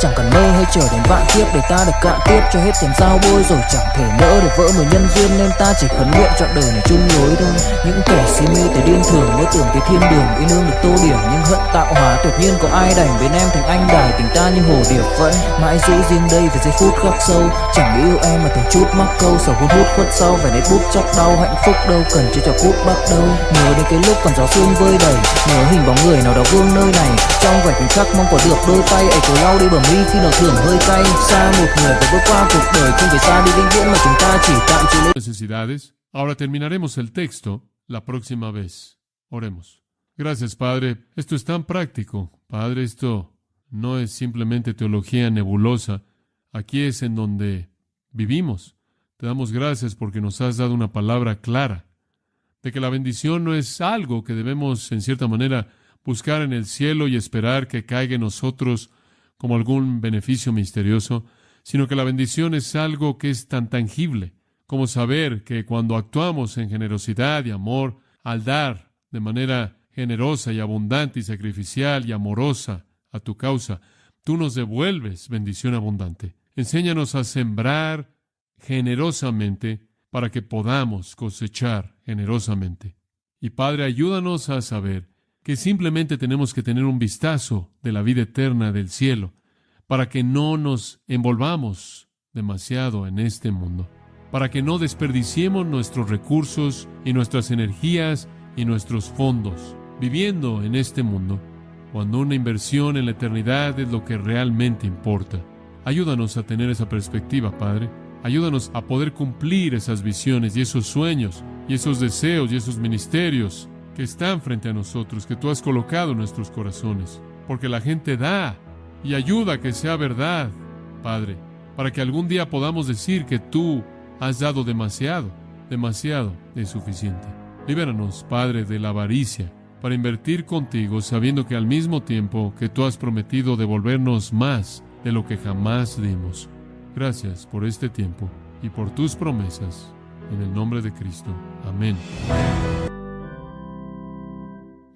Chẳng cần mơ hay chờ đến vạn kiếp để ta được cạn tiếp cho hết tiền giao bôi. Rồi chẳng thể nỡ để vỡ mười nhân duyên, nên ta chỉ khấn nguyện trọn đời này chung lối thôi. Những kẻ si mê tới điên thường mơ tưởng tới thiên đường, yêu nương được tô điểm nhưng hận tạo hóa. Tuyệt nhiên có ai đành bên em thành anh đài, tình ta như hồ điệp vẫn mãi giữ riêng đây về giây phút khắc sâu. Chẳng nghĩ yêu em mà từng chút mắc câu, sầu hút hút khuất sau vẻ nét bút chắc đau. Hạnh phúc đâu cần chỉ cho phút bắt đầu, nhớ đến cái lúc còn gió sương vơi đầy, nhớ hình bóng người nào đó vương nơi này. Trong vẻ khoảnh khắc mong có được đôi tay ấy cố lau đi bờ mi khi nào thường hơi cay. Xa một người phải bước qua cuộc đời, không phải xa đi vĩnh viễn mà chúng ta chỉ tạm chịu lên. Necesidades. Ahora terminaremos el texto la próxima vez. Oremos. Gracias, Padre. Esto es tan práctico. Padre, esto no es simplemente teología nebulosa. Aquí es en donde vivimos. Te damos gracias porque nos has dado una palabra clara de que la bendición no es algo que debemos, en cierta manera, buscar en el cielo y esperar que caiga en nosotros como algún beneficio misterioso, sino que la bendición es algo que es tan tangible como saber que cuando actuamos en generosidad y amor, al dar de manera generosa y abundante y sacrificial y amorosa a tu causa, tú nos devuelves bendición abundante. Enséñanos a sembrar generosamente para que podamos cosechar generosamente. Y Padre, ayúdanos a saber que simplemente tenemos que tener un vistazo de la vida eterna del cielo para que no nos envolvamos demasiado en este mundo, para que no desperdiciemos nuestros recursos y nuestras energías y nuestros fondos viviendo en este mundo, cuando una inversión en la eternidad es lo que realmente importa. Ayúdanos a tener esa perspectiva, Padre. Ayúdanos a poder cumplir esas visiones y esos sueños y esos deseos y esos ministerios que están frente a nosotros, que tú has colocado en nuestros corazones, porque la gente da y ayuda a que sea verdad, Padre, para que algún día podamos decir que tú has dado demasiado, demasiado es suficiente. Libéranos, Padre, de la avaricia, para invertir contigo, sabiendo que al mismo tiempo que tú has prometido devolvernos más de lo que jamás dimos. Gracias por este tiempo y por tus promesas, en el nombre de Cristo. Amén.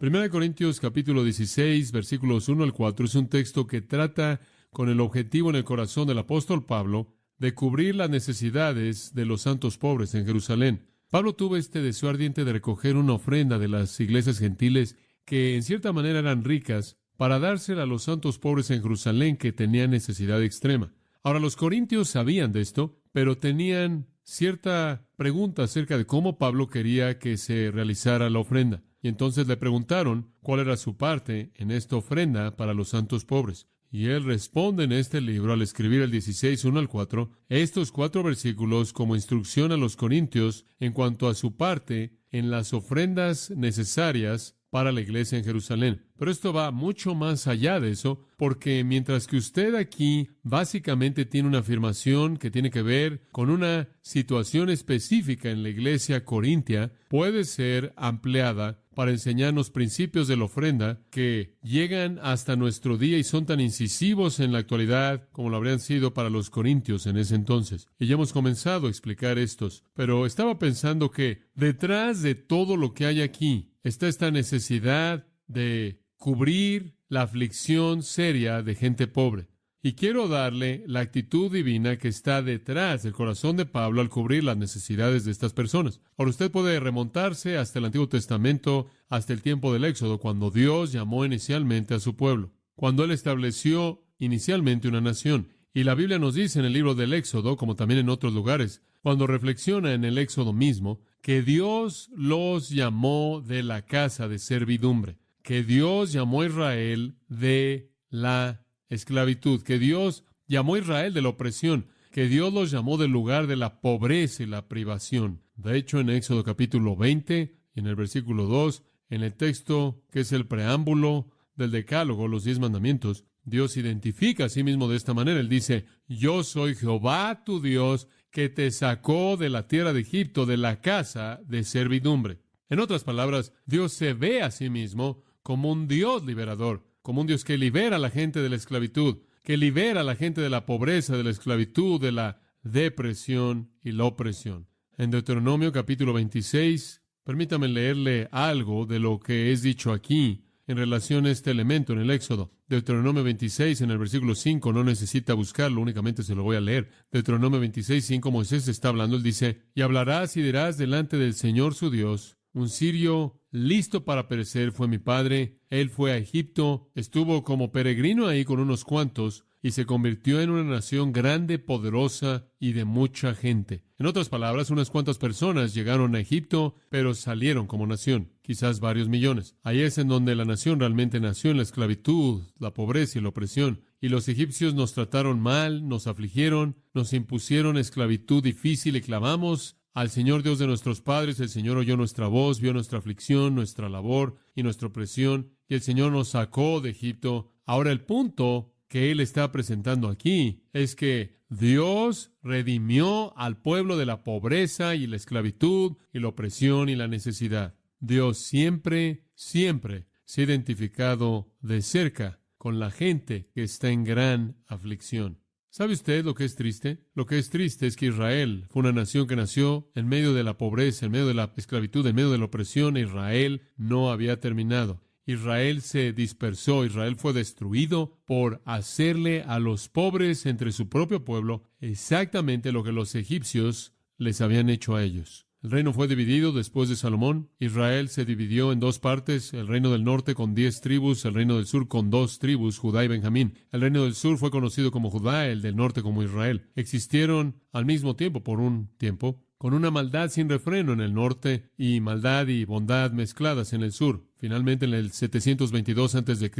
1 Corintios capítulo 16, versículos 1 al 4, es un texto que trata con el objetivo en el corazón del apóstol Pablo de cubrir las necesidades de los santos pobres en Jerusalén. Pablo tuvo este deseo ardiente de recoger una ofrenda de las iglesias gentiles que en cierta manera eran ricas para dársela a los santos pobres en Jerusalén que tenían necesidad extrema. Ahora, los corintios sabían de esto, pero tenían cierta pregunta acerca de cómo Pablo quería que se realizara la ofrenda. Y entonces le preguntaron cuál era su parte en esta ofrenda para los santos pobres. Y él responde en este libro al escribir el 16, 1 al 4, estos 4 versículos como instrucción a los corintios en cuanto a su parte en las ofrendas necesarias para la iglesia en Jerusalén. Pero esto va mucho más allá de eso, porque mientras que usted aquí básicamente tiene una afirmación que tiene que ver con una situación específica en la iglesia corintia, puede ser ampliada para enseñarnos principios de la ofrenda que llegan hasta nuestro día y son tan incisivos en la actualidad como lo habrían sido para los corintios en ese entonces. Y ya hemos comenzado a explicar estos, pero estaba pensando que detrás de todo lo que hay aquí está esta necesidad de cubrir la aflicción seria de gente pobre. Y quiero darle la actitud divina que está detrás del corazón de Pablo al cubrir las necesidades de estas personas. Ahora usted puede remontarse hasta el Antiguo Testamento, hasta el tiempo del Éxodo, cuando Dios llamó inicialmente a su pueblo, cuando Él estableció inicialmente una nación. Y la Biblia nos dice en el libro del Éxodo, como también en otros lugares, cuando reflexiona en el Éxodo mismo, que Dios los llamó de la casa de servidumbre, que Dios llamó a Israel de la esclavitud, que Dios llamó a Israel de la opresión, que Dios los llamó del lugar de la pobreza y la privación. De hecho, en Éxodo capítulo 20, en el versículo 2, en el texto que es el preámbulo del Decálogo, los 10 mandamientos, Dios identifica a sí mismo de esta manera. Él dice, yo soy Jehová tu Dios, que te sacó de la tierra de Egipto, de la casa de servidumbre. En otras palabras, Dios se ve a sí mismo como un Dios liberador, como un Dios que libera a la gente de la esclavitud, que libera a la gente de la pobreza, de la esclavitud, de la depresión y la opresión. En Deuteronomio capítulo 26, permítame leerle algo de lo que es dicho aquí en relación a este elemento en el Éxodo. Deuteronomio 26, en el versículo 5, no necesita buscarlo, únicamente se lo voy a leer. Deuteronomio 26, 5, Moisés está hablando, él dice, y hablarás y dirás delante del Señor su Dios, un sirio listo para perecer fue mi padre, él fue a Egipto, estuvo como peregrino ahí con unos cuantos, y se convirtió en una nación grande, poderosa y de mucha gente. En otras palabras, unas cuantas personas llegaron a Egipto, pero salieron como nación, quizás varios millones. Ahí es en donde la nación realmente nació, en la esclavitud, la pobreza y la opresión. Y los egipcios nos trataron mal, nos afligieron, nos impusieron esclavitud difícil y clamamos al Señor Dios de nuestros padres. El Señor oyó nuestra voz, vio nuestra aflicción, nuestra labor y nuestra opresión, y el Señor nos sacó de Egipto. Ahora el punto que Él está presentando aquí es que Dios redimió al pueblo de la pobreza y la esclavitud y la opresión y la necesidad. Dios siempre, siempre se ha identificado de cerca con la gente que está en gran aflicción. ¿Sabe usted lo que es triste? Lo que es triste es que Israel fue una nación que nació en medio de la pobreza, en medio de la esclavitud, en medio de la opresión, e Israel no había terminado. Israel se dispersó, Israel fue destruido por hacerle a los pobres entre su propio pueblo exactamente lo que los egipcios les habían hecho a ellos. El reino fue dividido después de Salomón. Israel se dividió en 2 partes, el reino del norte con 10 tribus, el reino del sur con 2 tribus, Judá y Benjamín. El reino del sur fue conocido como Judá, el del norte como Israel. Existieron al mismo tiempo, por un tiempo, con una maldad sin refreno en el norte y maldad y bondad mezcladas en el sur. Finalmente, en el 722 a.C.,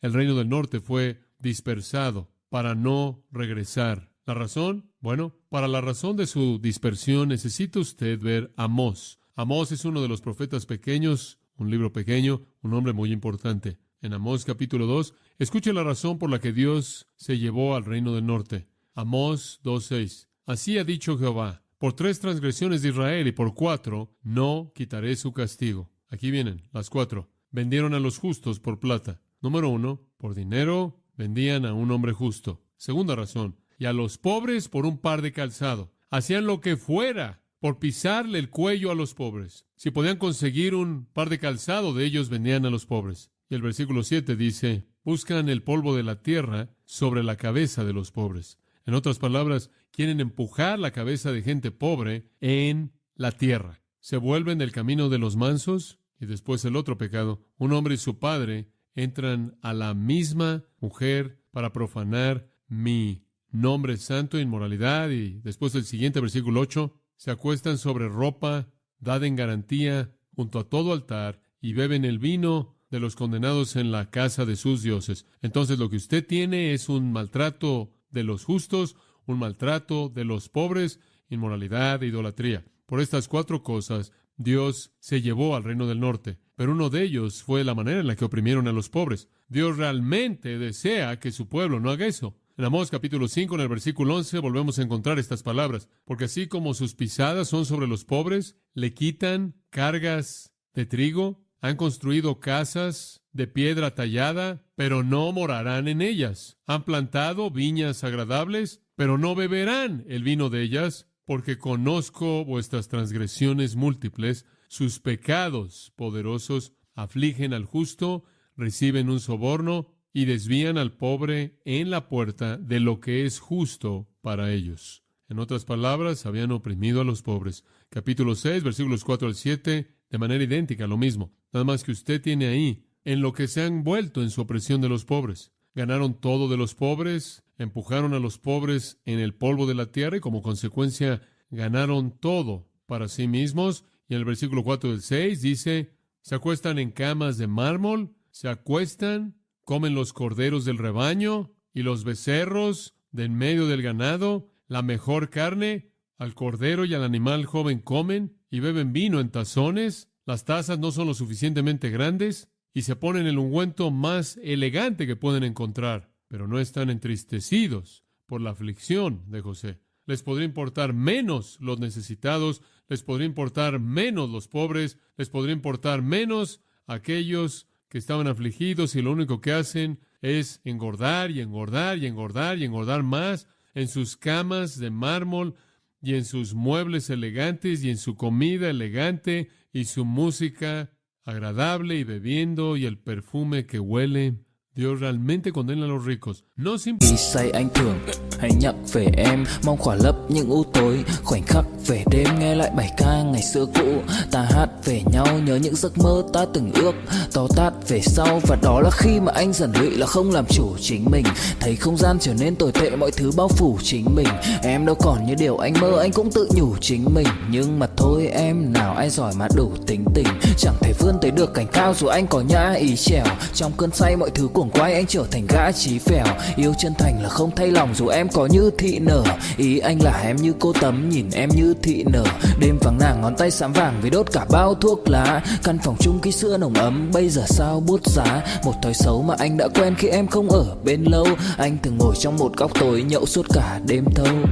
el reino del norte fue dispersado para no regresar. ¿La razón? Bueno, para la razón de su dispersión necesita usted ver Amós. Amós es uno de los profetas pequeños, un libro pequeño, un hombre muy importante. En Amós capítulo 2, escuche la razón por la que Dios se llevó al reino del norte. Amós 2:6. Así ha dicho Jehová, por 3 transgresiones de Israel y por 4 no quitaré su castigo. Aquí vienen las 4. Vendieron a los justos por plata. Número 1, por dinero vendían a un hombre justo. Segunda razón, y a los pobres por un par de calzado. Hacían lo que fuera por pisarle el cuello a los pobres. Si podían conseguir un par de calzado de ellos, vendían a los pobres. Y el versículo 7 dice, buscan el polvo de la tierra sobre la cabeza de los pobres. En otras palabras, quieren empujar la cabeza de gente pobre en la tierra. Se vuelven del camino de los mansos. Y después el otro pecado, un hombre y su padre entran a la misma mujer para profanar mi nombre santo, inmoralidad. Y después el siguiente versículo 8, se acuestan sobre ropa dada en garantía junto a todo altar y beben el vino de los condenados en la casa de sus dioses. Entonces lo que usted tiene es un maltrato de los justos, un maltrato de los pobres, inmoralidad e idolatría. Por estas 4 cosas, Dios se llevó al reino del norte, pero uno de ellos fue la manera en la que oprimieron a los pobres. Dios realmente desea que su pueblo no haga eso. En Amós capítulo 5, en el versículo 11, volvemos a encontrar estas palabras. Porque así como sus pisadas son sobre los pobres, le quitan cargas de trigo, han construido casas de piedra tallada, pero no morarán en ellas. Han plantado viñas agradables, pero no beberán el vino de ellas, porque conozco vuestras transgresiones múltiples, sus pecados poderosos afligen al justo, reciben un soborno y desvían al pobre en la puerta de lo que es justo para ellos. En otras palabras, habían oprimido a los pobres. Capítulo 6, versículos 4 al 7, de manera idéntica, lo mismo. Nada más que usted tiene ahí, en lo que se han vuelto en su opresión de los pobres. Ganaron todo de los pobres, empujaron a los pobres en el polvo de la tierra y como consecuencia ganaron todo para sí mismos. Y en el versículo 4 del 6 dice, se acuestan en camas de mármol, se acuestan, comen los corderos del rebaño y los becerros de en medio del ganado, la mejor carne, al cordero y al animal joven comen y beben vino en tazones, las tazas no son lo suficientemente grandes y se ponen el ungüento más elegante que pueden encontrar, pero no están entristecidos por la aflicción de José. Les podría importar menos los necesitados, les podría importar menos los pobres, les podría importar menos aquellos que estaban afligidos y lo único que hacen es engordar y engordar y engordar y engordar más en sus camas de mármol y en sus muebles elegantes y en su comida elegante y su música agradable y bebiendo y el perfume que huele. Dios realmente condena a los ricos. No Khi say anh thường hãy nhắc về em, mong khỏa lấp những u tối, khoảnh khắc về đêm nghe lại bài ca ngày xưa cũ. Ta hát về nhau nhớ những giấc mơ ta từng ước, to tát về sau và đó là khi mà anh dần lụy là không làm chủ chính mình, thấy không gian trở nên tồi tệ, mọi thứ bao phủ chính mình. Em đâu còn như điều anh mơ, anh cũng tự nhủ chính mình, nhưng mà thôi em, nào ai giỏi mà đủ tính tình, chẳng thể vươn tới được cảnh cao dù anh có nhã ý trèo. Trong cơn say mọi thứ cuồng quay, anh trở thành gã chí phèo, yêu chân thành là không thay lòng dù em có như thị nở. Ý anh là em như cô tấm, nhìn em như thị nở. Đêm vắng nàng ngón tay xám vàng vì đốt cả bao thuốc lá. Căn phòng chung ký sữa nồng ấm bây giờ sao bút giá. Một thói xấu mà anh đã quen khi em không ở bên lâu. Anh thường ngồi trong một góc tối nhậu suốt cả đêm thâu.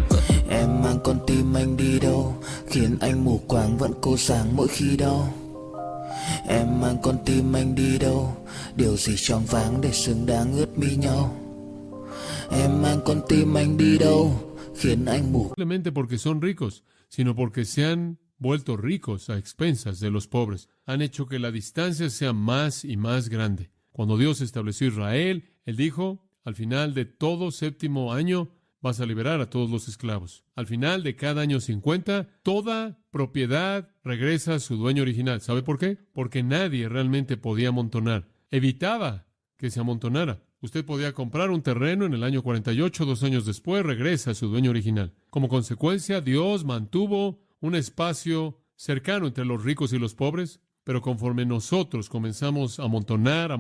Em mang con tim anh đi đâu, khiến anh mù quáng vẫn cô sáng mỗi khi đau. Em mang con tim anh đi đâu, điều gì choáng váng để xứng đáng ướt mi nhau. Em mang con tim anh đi đâu, khiến anh mù. Simplemente porque son ricos, sino porque se han vuelto ricos a expensas de los pobres. Han hecho que la distancia sea más y más grande. Cuando Dios estableció Israel, Él dijo, al final de todo 7º año, vas a liberar a todos los esclavos. Al final de cada año 50, toda propiedad regresa a su dueño original. ¿Sabe por qué? Porque nadie realmente podía amontonar. Evitaba que se amontonara. Usted podía comprar un terreno en el año 48, 2 años después, regresa a su dueño original. Como consecuencia, Dios mantuvo un espacio cercano entre los ricos y los pobres, pero conforme nosotros comenzamos a amontonar,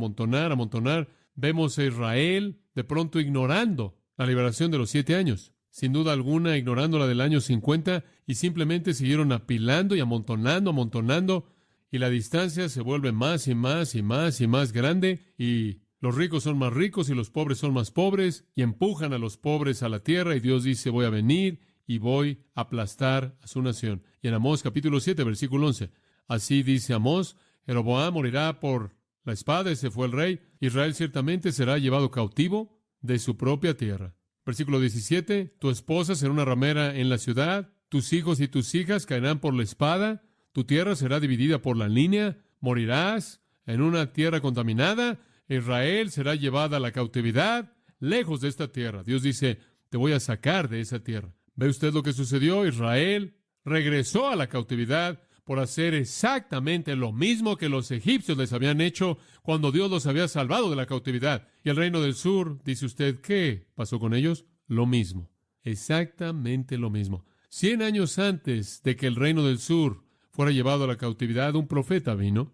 vemos a Israel de pronto ignorando la liberación de los 7 años, sin duda alguna ignorando la del año 50, y simplemente siguieron apilando y amontonando, y la distancia se vuelve más y más y más y más grande, y los ricos son más ricos y los pobres son más pobres, y empujan a los pobres a la tierra, y Dios dice, voy a venir y voy a aplastar a su nación. Y en Amós capítulo 7, versículo 11, así dice Amós, Jeroboam morirá por la espada, ese fue el rey, Israel ciertamente será llevado cautivo de su propia tierra. Versículo 17, tu esposa será una ramera en la ciudad, tus hijos y tus hijas caerán por la espada, tu tierra será dividida por la línea, morirás en una tierra contaminada, Israel será llevada a la cautividad, lejos de esta tierra. Dios dice, te voy a sacar de esa tierra. ¿Ve usted lo que sucedió? Israel regresó a la cautividad por hacer exactamente lo mismo que los egipcios les habían hecho cuando Dios los había salvado de la cautividad. Y el reino del sur, dice usted, ¿qué pasó con ellos? Lo mismo, exactamente lo mismo. 100 años antes de que el reino del sur fuera llevado a la cautividad, un profeta vino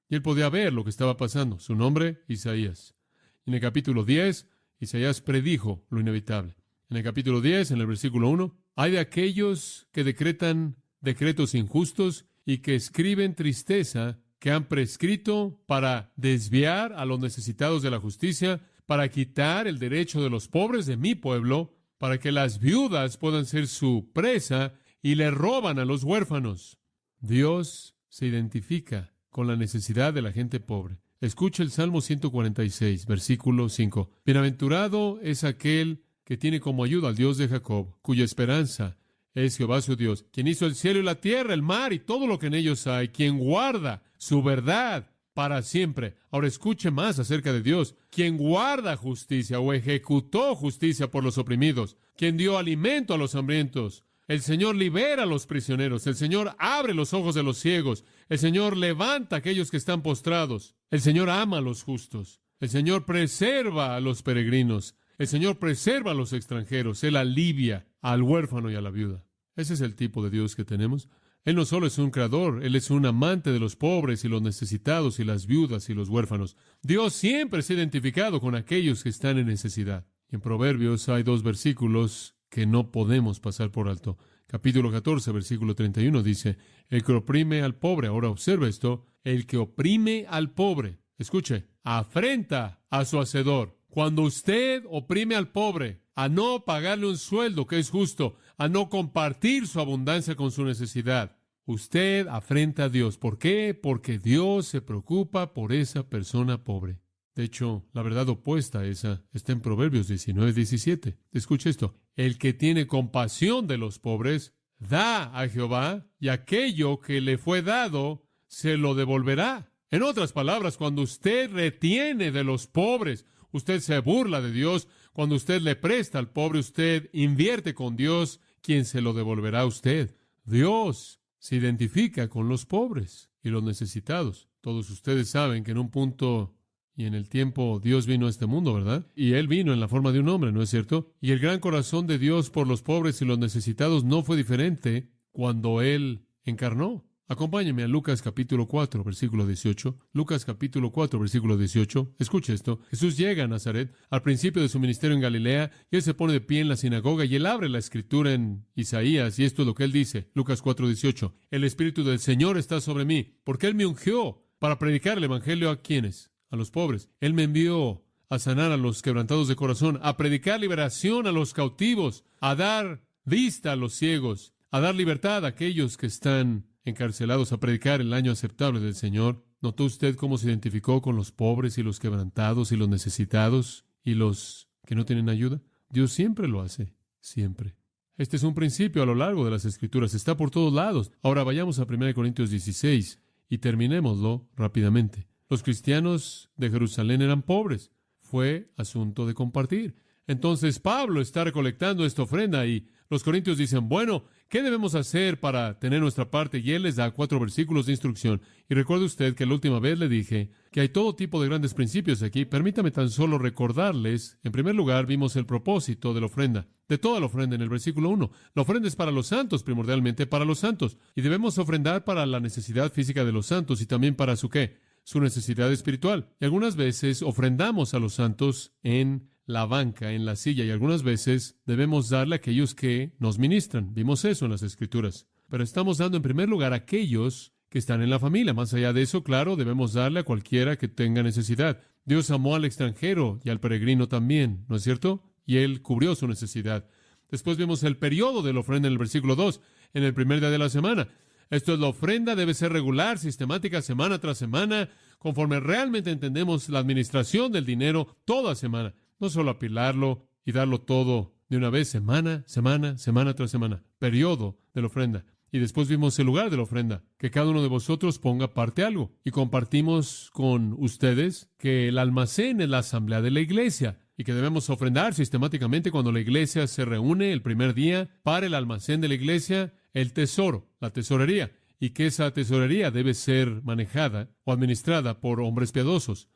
Y él podía ver lo que estaba pasando. Su nombre, Isaías. En el capítulo 10, Isaías predijo lo inevitable. En el capítulo 10, en el versículo 1, hay de aquellos que decretan decretos injustos y que escriben tristeza, que han prescrito para desviar a los necesitados de la justicia, para quitar el derecho de los pobres de mi pueblo, para que las viudas puedan ser su presa, y le roban a los huérfanos. Dios se identifica con la necesidad de la gente pobre. Escucha el Salmo 146, versículo 5. Bienaventurado es aquel que tiene como ayuda al Dios de Jacob, cuya esperanza es Jehová su Dios, quien hizo el cielo y la tierra, el mar y todo lo que en ellos hay, quien guarda su verdad para siempre. Ahora escuche más acerca de Dios, quien guarda justicia o ejecutó justicia por los oprimidos, quien dio alimento a los hambrientos. El Señor libera a los prisioneros, el Señor abre los ojos de los ciegos, el Señor levanta a aquellos que están postrados, el Señor ama a los justos, el Señor preserva a los peregrinos, el Señor preserva a los extranjeros, Él alivia al huérfano y a la viuda. Ese es el tipo de Dios que tenemos. Él no solo es un creador, Él es un amante de los pobres y los necesitados y las viudas y los huérfanos. Dios siempre se ha identificado con aquellos que están en necesidad. Y en Proverbios hay 2 versículos que no podemos pasar por alto. Capítulo 14, versículo 31 dice, el que oprime al pobre, ahora observa esto, el que oprime al pobre, escuche, afrenta a su hacedor. Cuando usted oprime al pobre, a no pagarle un sueldo que es justo, a no compartir su abundancia con su necesidad, usted afrenta a Dios. ¿Por qué? Porque Dios se preocupa por esa persona pobre. De hecho, la verdad opuesta a esa está en Proverbios 19:17. Escuche esto. El que tiene compasión de los pobres, da a Jehová, y aquello que le fue dado, se lo devolverá. En otras palabras, cuando usted retiene de los pobres, usted se burla de Dios. Cuando usted le presta al pobre, usted invierte con Dios, quien se lo devolverá a usted. Dios se identifica con los pobres y los necesitados. Todos ustedes saben que en un punto y en el tiempo Dios vino a este mundo, ¿verdad? Y Él vino en la forma de un hombre, ¿no es cierto? Y el gran corazón de Dios por los pobres y los necesitados no fue diferente cuando Él encarnó. Acompáñeme a Lucas capítulo 4, versículo 18. Lucas capítulo 4, versículo 18. Escuche esto. Jesús llega a Nazaret al principio de su ministerio en Galilea, y Él se pone de pie en la sinagoga, y Él abre la escritura en Isaías, y esto es lo que Él dice. Lucas 4, 18. El Espíritu del Señor está sobre mí, porque Él me ungió para predicar el Evangelio ¿a quiénes? A los pobres. Él me envió a sanar a los quebrantados de corazón, a predicar liberación a los cautivos, a dar vista a los ciegos, a dar libertad a aquellos que están encarcelados, a predicar el año aceptable del Señor. ¿Notó usted cómo se identificó con los pobres y los quebrantados y los necesitados y los que no tienen ayuda? Dios siempre lo hace, siempre. Este es un principio a lo largo de las Escrituras, está por todos lados. Ahora vayamos a 1 Corintios 16 y terminémoslo rápidamente. Los cristianos de Jerusalén eran pobres. Fue asunto de compartir. Entonces Pablo está recolectando esta ofrenda y los corintios dicen, bueno, ¿qué debemos hacer para tener nuestra parte? Y él les da 4 versículos de instrucción. Y recuerde usted que la última vez le dije que hay todo tipo de grandes principios aquí. Permítame tan solo recordarles. En primer lugar, vimos el propósito de la ofrenda. De toda la ofrenda en el versículo 1. La ofrenda es para los santos, primordialmente para los santos. Y debemos ofrendar para la necesidad física de los santos y también para su ¿qué? Su necesidad espiritual. Y algunas veces ofrendamos a los santos en la banca, en la silla, y algunas veces debemos darle a aquellos que nos ministran. Vimos eso en las Escrituras. Pero estamos dando en primer lugar a aquellos que están en la familia. Más allá de eso, claro, debemos darle a cualquiera que tenga necesidad. Dios amó al extranjero y al peregrino también, ¿no es cierto? Y Él cubrió su necesidad. Después vemos el periodo de la ofrenda en el versículo 2, en el primer día de la semana. Esto es, la ofrenda debe ser regular, sistemática, semana tras semana, conforme realmente entendemos la administración del dinero toda semana. No solo apilarlo y darlo todo de una vez, semana tras semana. Periodo de la ofrenda. Y después vimos el lugar de la ofrenda, que cada uno de vosotros ponga parte algo. Y compartimos con ustedes que el almacén es la asamblea de la iglesia y que debemos ofrendar sistemáticamente cuando la iglesia se reúne el primer día para el almacén de la iglesia, el tesoro, la tesorería, y que esa tesorería debe ser manejada o administrada por hombres piadosos.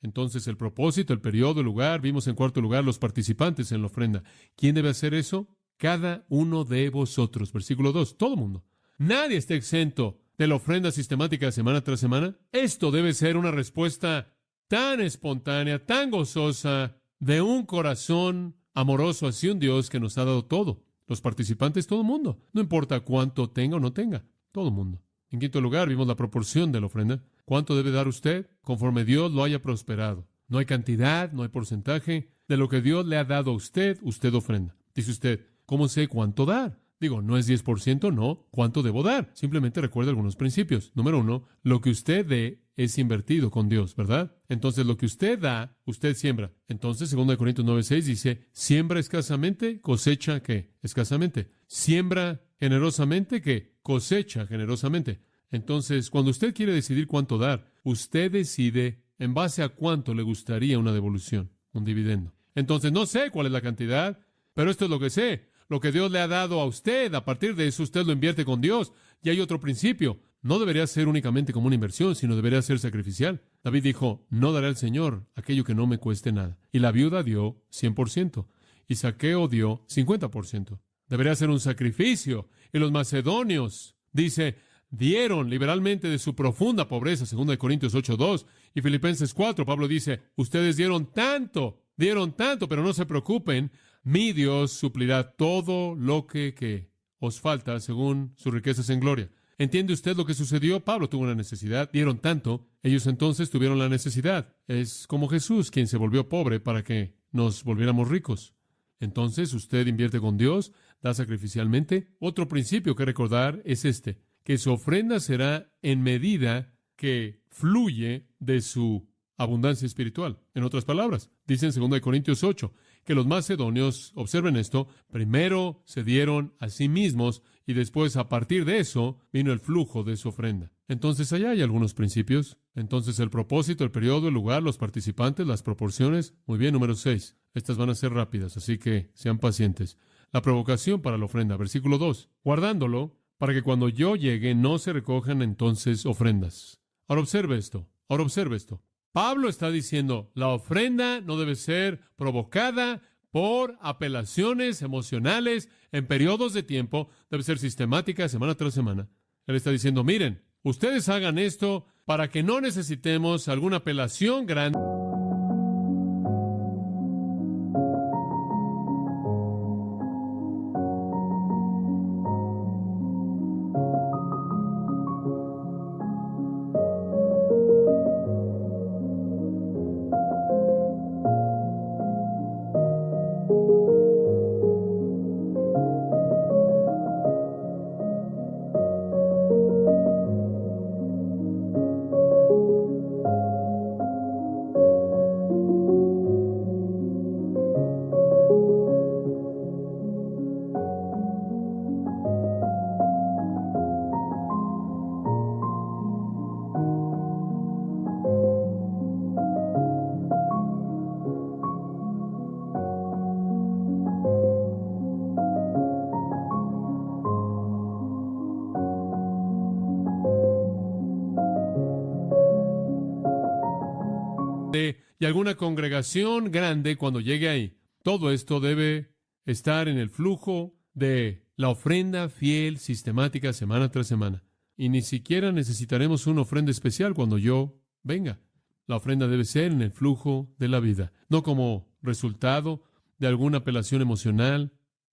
Entonces, el propósito, el periodo, el lugar, vimos en cuarto lugar los participantes en la ofrenda. ¿Quién debe hacer eso? Cada uno de vosotros. Versículo 2, todo mundo. Nadie está exento de la ofrenda sistemática semana tras semana? Esto debe ser una respuesta tan espontánea, tan gozosa, de un corazón amoroso hacia un Dios que nos ha dado todo. Los participantes, todo el mundo. No importa cuánto tenga o no tenga, todo el mundo. En quinto lugar, vimos la proporción de la ofrenda. ¿Cuánto debe dar usted? Conforme Dios lo haya prosperado. No hay cantidad, no hay porcentaje. De lo que Dios le ha dado a usted, usted ofrenda. Dice usted, ¿cómo sé cuánto dar? Digo, no es 10%, no. ¿Cuánto debo dar? Simplemente recuerde algunos principios. Número 1, lo que usted dé es invertido con Dios, ¿verdad? Entonces, lo que usted da, usted siembra. Entonces, 2 Corintios 9:6 dice, siembra escasamente, cosecha, ¿qué? Escasamente. Siembra generosamente, ¿qué? Cosecha generosamente. Entonces, cuando usted quiere decidir cuánto dar, usted decide en base a cuánto le gustaría una devolución, un dividendo. Entonces, no sé cuál es la cantidad, pero esto es lo que sé. Lo que Dios le ha dado a usted, a partir de eso usted lo invierte con Dios. Y hay otro principio. No debería ser únicamente como una inversión, sino debería ser sacrificial. David dijo, no daré al Señor aquello que no me cueste nada. Y la viuda dio 100%. Y Zaqueo dio 50%. Debería ser un sacrificio. Y los macedonios, dice, dieron liberalmente de su profunda pobreza, 2 Corintios 8:2. Y Filipenses 4, Pablo dice, ustedes dieron tanto, pero no se preocupen. Mi Dios suplirá todo lo que os falta según sus riquezas en gloria. ¿Entiende usted lo que sucedió? Pablo tuvo una necesidad, dieron tanto, ellos entonces tuvieron la necesidad. Es como Jesús quien se volvió pobre para que nos volviéramos ricos. Entonces usted invierte con Dios, da sacrificialmente. Otro principio que recordar es este, que su ofrenda será en medida que fluye de su abundancia espiritual. En otras palabras, dice en 2 Corintios 8, que los macedonios, observen esto, primero se dieron a sí mismos y después a partir de eso vino el flujo de su ofrenda. Entonces allá hay algunos principios. Entonces el propósito, el periodo, el lugar, los participantes, las proporciones. Muy bien, número 6. Estas van a ser rápidas, así que sean pacientes. La provocación para la ofrenda, versículo 2. Guardándolo para que cuando yo llegue no se recojan entonces ofrendas. Ahora observe esto. Pablo está diciendo, la ofrenda no debe ser provocada por apelaciones emocionales en periodos de tiempo, debe ser sistemática semana tras semana. Él está diciendo, miren, ustedes hagan esto para que no necesitemos alguna apelación grande. Y alguna congregación grande cuando llegue ahí. Todo esto debe estar en el flujo de la ofrenda fiel, sistemática, semana tras semana. Y ni siquiera necesitaremos una ofrenda especial cuando yo venga. La ofrenda debe ser en el flujo de la vida, no como resultado de alguna apelación emocional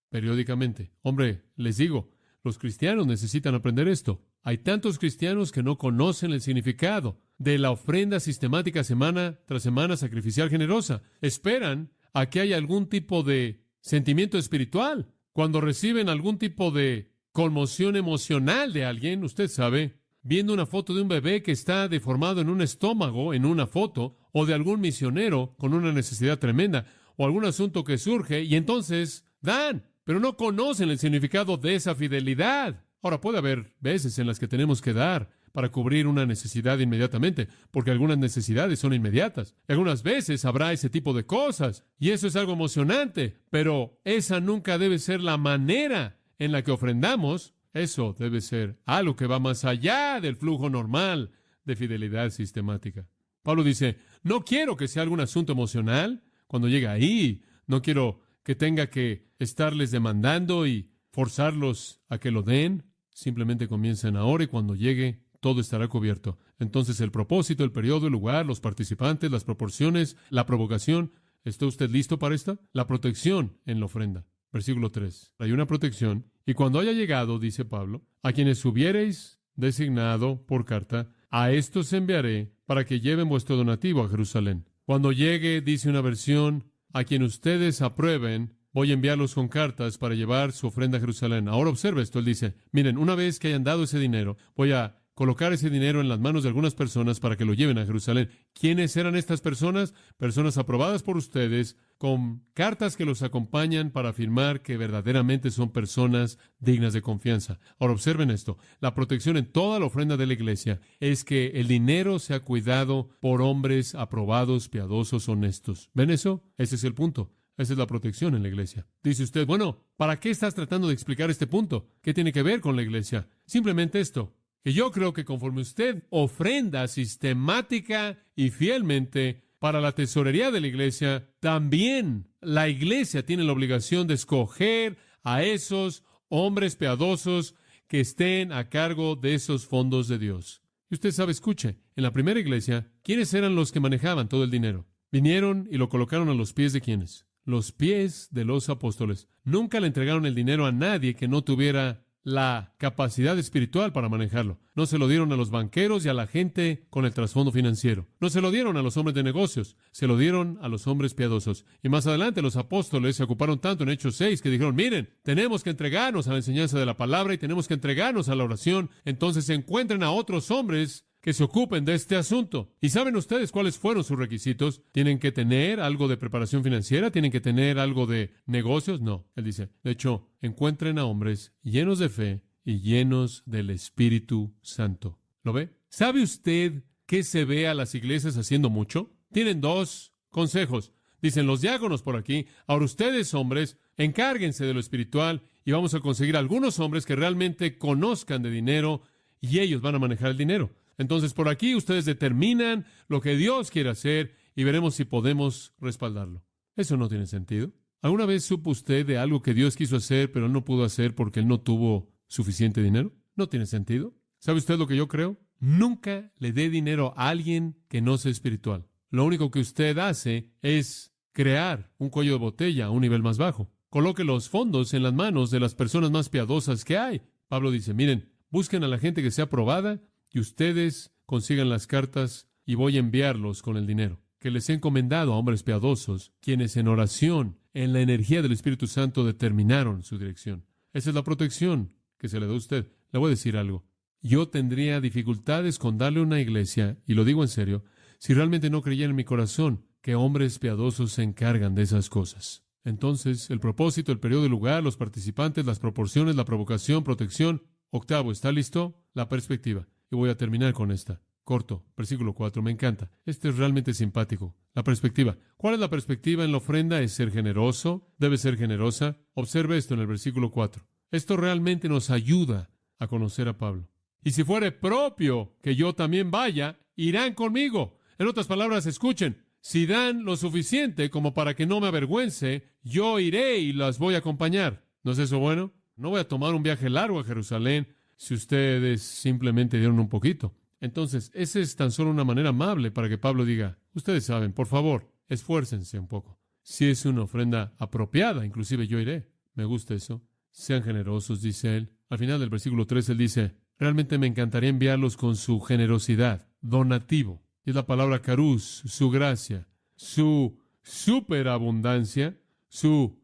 periódicamente. Hombre, les digo, los cristianos necesitan aprender esto. Hay tantos cristianos que no conocen el significado de la ofrenda sistemática semana tras semana sacrificial generosa. Esperan a que haya algún tipo de sentimiento espiritual. Cuando reciben algún tipo de conmoción emocional de alguien, usted sabe, viendo una foto de un bebé que está deformado en un estómago en una foto, o de algún misionero con una necesidad tremenda, o algún asunto que surge, y entonces dan, pero no conocen el significado de esa fidelidad. Ahora, puede haber veces en las que tenemos que dar para cubrir una necesidad inmediatamente, porque algunas necesidades son inmediatas. Algunas veces habrá ese tipo de cosas, y eso es algo emocionante, pero esa nunca debe ser la manera en la que ofrendamos. Eso debe ser algo que va más allá del flujo normal de fidelidad sistemática. Pablo dice, no quiero que sea algún asunto emocional cuando llegue ahí. No quiero que tenga que estarles demandando y forzarlos a que lo den. simplemente comiencen ahora y cuando llegue, todo estará cubierto. Entonces, el propósito, el periodo, el lugar, los participantes, las proporciones, la provocación. ¿Está usted listo para esta? La protección en la ofrenda. Versículo 3. Hay una protección. Y cuando haya llegado, dice Pablo, a quienes hubiereis designado por carta, a estos enviaré para que lleven vuestro donativo a Jerusalén. Cuando llegue, dice una versión, a quien ustedes aprueben, voy a enviarlos con cartas para llevar su ofrenda a Jerusalén. Ahora observe esto. Él dice, miren, una vez que hayan dado ese dinero, voy a colocar ese dinero en las manos de algunas personas para que lo lleven a Jerusalén. ¿Quiénes eran estas personas? Personas aprobadas por ustedes, con cartas que los acompañan para afirmar que verdaderamente son personas dignas de confianza. Ahora observen esto. La protección en toda la ofrenda de la iglesia es que el dinero sea cuidado por hombres aprobados, piadosos, honestos. ¿Ven eso? Ese es el punto. Esa es la protección en la iglesia. Dice usted, bueno, ¿para qué estás tratando de explicar este punto? ¿Qué tiene que ver con la iglesia? Simplemente esto. Que yo creo que conforme usted ofrenda sistemática y fielmente para la tesorería de la iglesia, también la iglesia tiene la obligación de escoger a esos hombres piadosos que estén a cargo de esos fondos de Dios. Y usted sabe, escuche, en la primera iglesia, ¿quiénes eran los que manejaban todo el dinero? Vinieron y lo colocaron a los pies de ¿quiénes? Los pies de los apóstoles. Nunca le entregaron el dinero a nadie que no tuviera la capacidad espiritual para manejarlo. No se lo dieron a los banqueros y a la gente con el trasfondo financiero. No se lo dieron a los hombres de negocios. Se lo dieron a los hombres piadosos. Y más adelante los apóstoles se ocuparon tanto en Hechos 6 que dijeron, miren, tenemos que entregarnos a la enseñanza de la palabra y tenemos que entregarnos a la oración. Entonces se encuentran a otros hombres que se ocupen de este asunto. ¿Y saben ustedes cuáles fueron sus requisitos? ¿Tienen que tener algo de preparación financiera? ¿Tienen que tener algo de negocios? No. Él dice, de hecho, encuentren a hombres llenos de fe y llenos del Espíritu Santo. ¿Lo ve? ¿Sabe usted qué se ve a las iglesias haciendo mucho? Tienen dos consejos. Dicen los diáconos por aquí, ahora ustedes hombres, encárguense de lo espiritual y vamos a conseguir algunos hombres que realmente conozcan de dinero y ellos van a manejar el dinero. Entonces, por aquí ustedes determinan lo que Dios quiere hacer y veremos si podemos respaldarlo. Eso no tiene sentido. ¿Alguna vez supo usted de algo que Dios quiso hacer, pero no pudo hacer porque Él no tuvo suficiente dinero? No tiene sentido. ¿Sabe usted lo que yo creo? Nunca le dé dinero a alguien que no sea espiritual. Lo único que usted hace es crear un cuello de botella a un nivel más bajo. Coloque los fondos en las manos de las personas más piadosas que hay. Pablo dice, miren, busquen a la gente que sea aprobada y ustedes consigan las cartas y voy a enviarlos con el dinero. Que les he encomendado a hombres piadosos, quienes en oración, en la energía del Espíritu Santo, determinaron su dirección. Esa es la protección que se le da a usted. Le voy a decir algo. Yo tendría dificultades con darle a una iglesia, y lo digo en serio, si realmente no creyera en mi corazón que hombres piadosos se encargan de esas cosas. Entonces, el propósito, el periodo y lugar, los participantes, las proporciones, la provocación, protección. Octavo, ¿está listo? La perspectiva. Y voy a terminar con esta. Corto, versículo 4, me encanta. Este es realmente simpático. La perspectiva. ¿Cuál es la perspectiva en la ofrenda? ¿Es ser generoso? ¿Debe ser generosa? Observe esto en el versículo 4. Esto realmente nos ayuda a conocer a Pablo. Y si fuere propio que yo también vaya, irán conmigo. En otras palabras, escuchen. Si dan lo suficiente como para que no me avergüence, yo iré y las voy a acompañar. ¿No es eso bueno? No voy a tomar un viaje largo a Jerusalén si ustedes simplemente dieron un poquito. Entonces, esa es tan solo una manera amable para que Pablo diga, ustedes saben, por favor, esfuércense un poco. Si es una ofrenda apropiada, inclusive yo iré. Me gusta eso. Sean generosos, dice él. Al final del versículo 3, él dice, realmente me encantaría enviarlos con su generosidad, donativo. Y es la palabra carús, su gracia, su superabundancia, su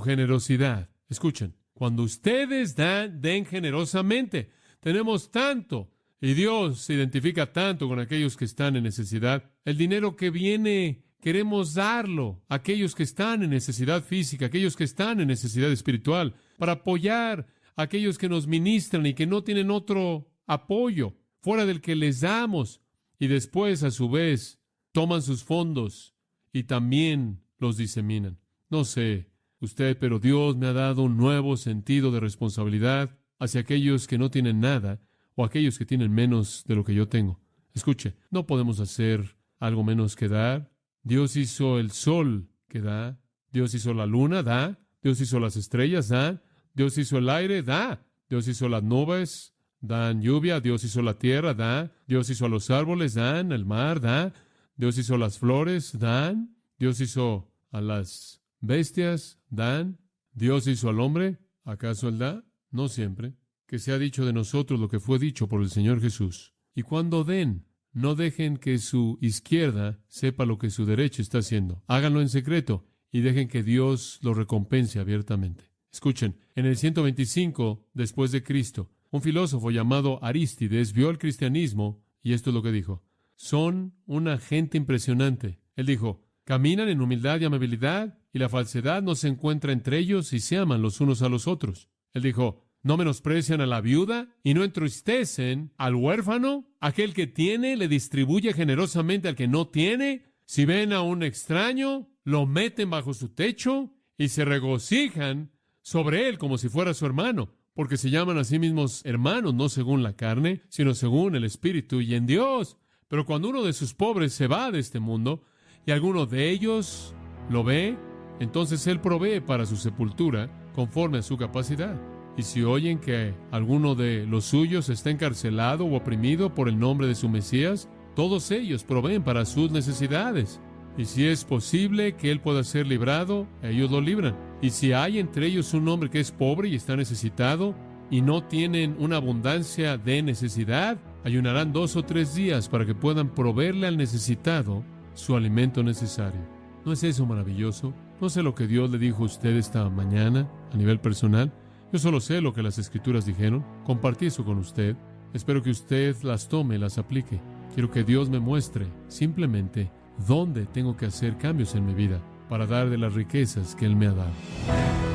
generosidad. Escuchen. Cuando ustedes den generosamente. Tenemos tanto. Y Dios se identifica tanto con aquellos que están en necesidad. El dinero que viene, queremos darlo a aquellos que están en necesidad física, aquellos que están en necesidad espiritual, para apoyar a aquellos que nos ministran y que no tienen otro apoyo fuera del que les damos. Y después, a su vez, toman sus fondos y también los diseminan. No sé usted, pero Dios me ha dado un nuevo sentido de responsabilidad hacia aquellos que no tienen nada o aquellos que tienen menos de lo que yo tengo. Escuche, no podemos hacer algo menos que dar. Dios hizo el sol que da. Dios hizo la luna, da. Dios hizo las estrellas, da. Dios hizo el aire, da. Dios hizo las nubes, dan lluvia. Dios hizo la tierra, da. Dios hizo a los árboles, dan. El mar, da. Dios hizo las flores, dan. Dios hizo a las bestias, dan. Dios hizo al hombre, ¿acaso él da? No siempre. Que se ha dicho de nosotros lo que fue dicho por el Señor Jesús. Y cuando den, no dejen que su izquierda sepa lo que su derecha está haciendo. Háganlo en secreto y dejen que Dios lo recompense abiertamente. Escuchen, en el 125 después de Cristo, un filósofo llamado Arístides vio el cristianismo y esto es lo que dijo. Son una gente impresionante. Él dijo, caminan en humildad y amabilidad y la falsedad no se encuentra entre ellos y se aman los unos a los otros. Él dijo, no menosprecian a la viuda y no entristecen al huérfano. Aquel que tiene le distribuye generosamente al que no tiene. Si ven a un extraño, lo meten bajo su techo y se regocijan sobre él como si fuera su hermano, porque se llaman a sí mismos hermanos, no según la carne, sino según el Espíritu y en Dios. Pero cuando uno de sus pobres se va de este mundo y alguno de ellos lo ve, entonces él provee para su sepultura conforme a su capacidad. Y si oyen que alguno de los suyos está encarcelado o oprimido por el nombre de su Mesías, todos ellos proveen para sus necesidades. Y si es posible que él pueda ser librado, ellos lo libran. Y si hay entre ellos un hombre que es pobre y está necesitado, y no tienen una abundancia de necesidad, ayunarán 2 o 3 días para que puedan proveerle al necesitado su alimento necesario. ¿No es eso maravilloso? No sé lo que Dios le dijo a usted esta mañana a nivel personal. Yo solo sé lo que las Escrituras dijeron. Compartí eso con usted. Espero que usted las tome y las aplique. Quiero que Dios me muestre simplemente dónde tengo que hacer cambios en mi vida para dar de las riquezas que Él me ha dado.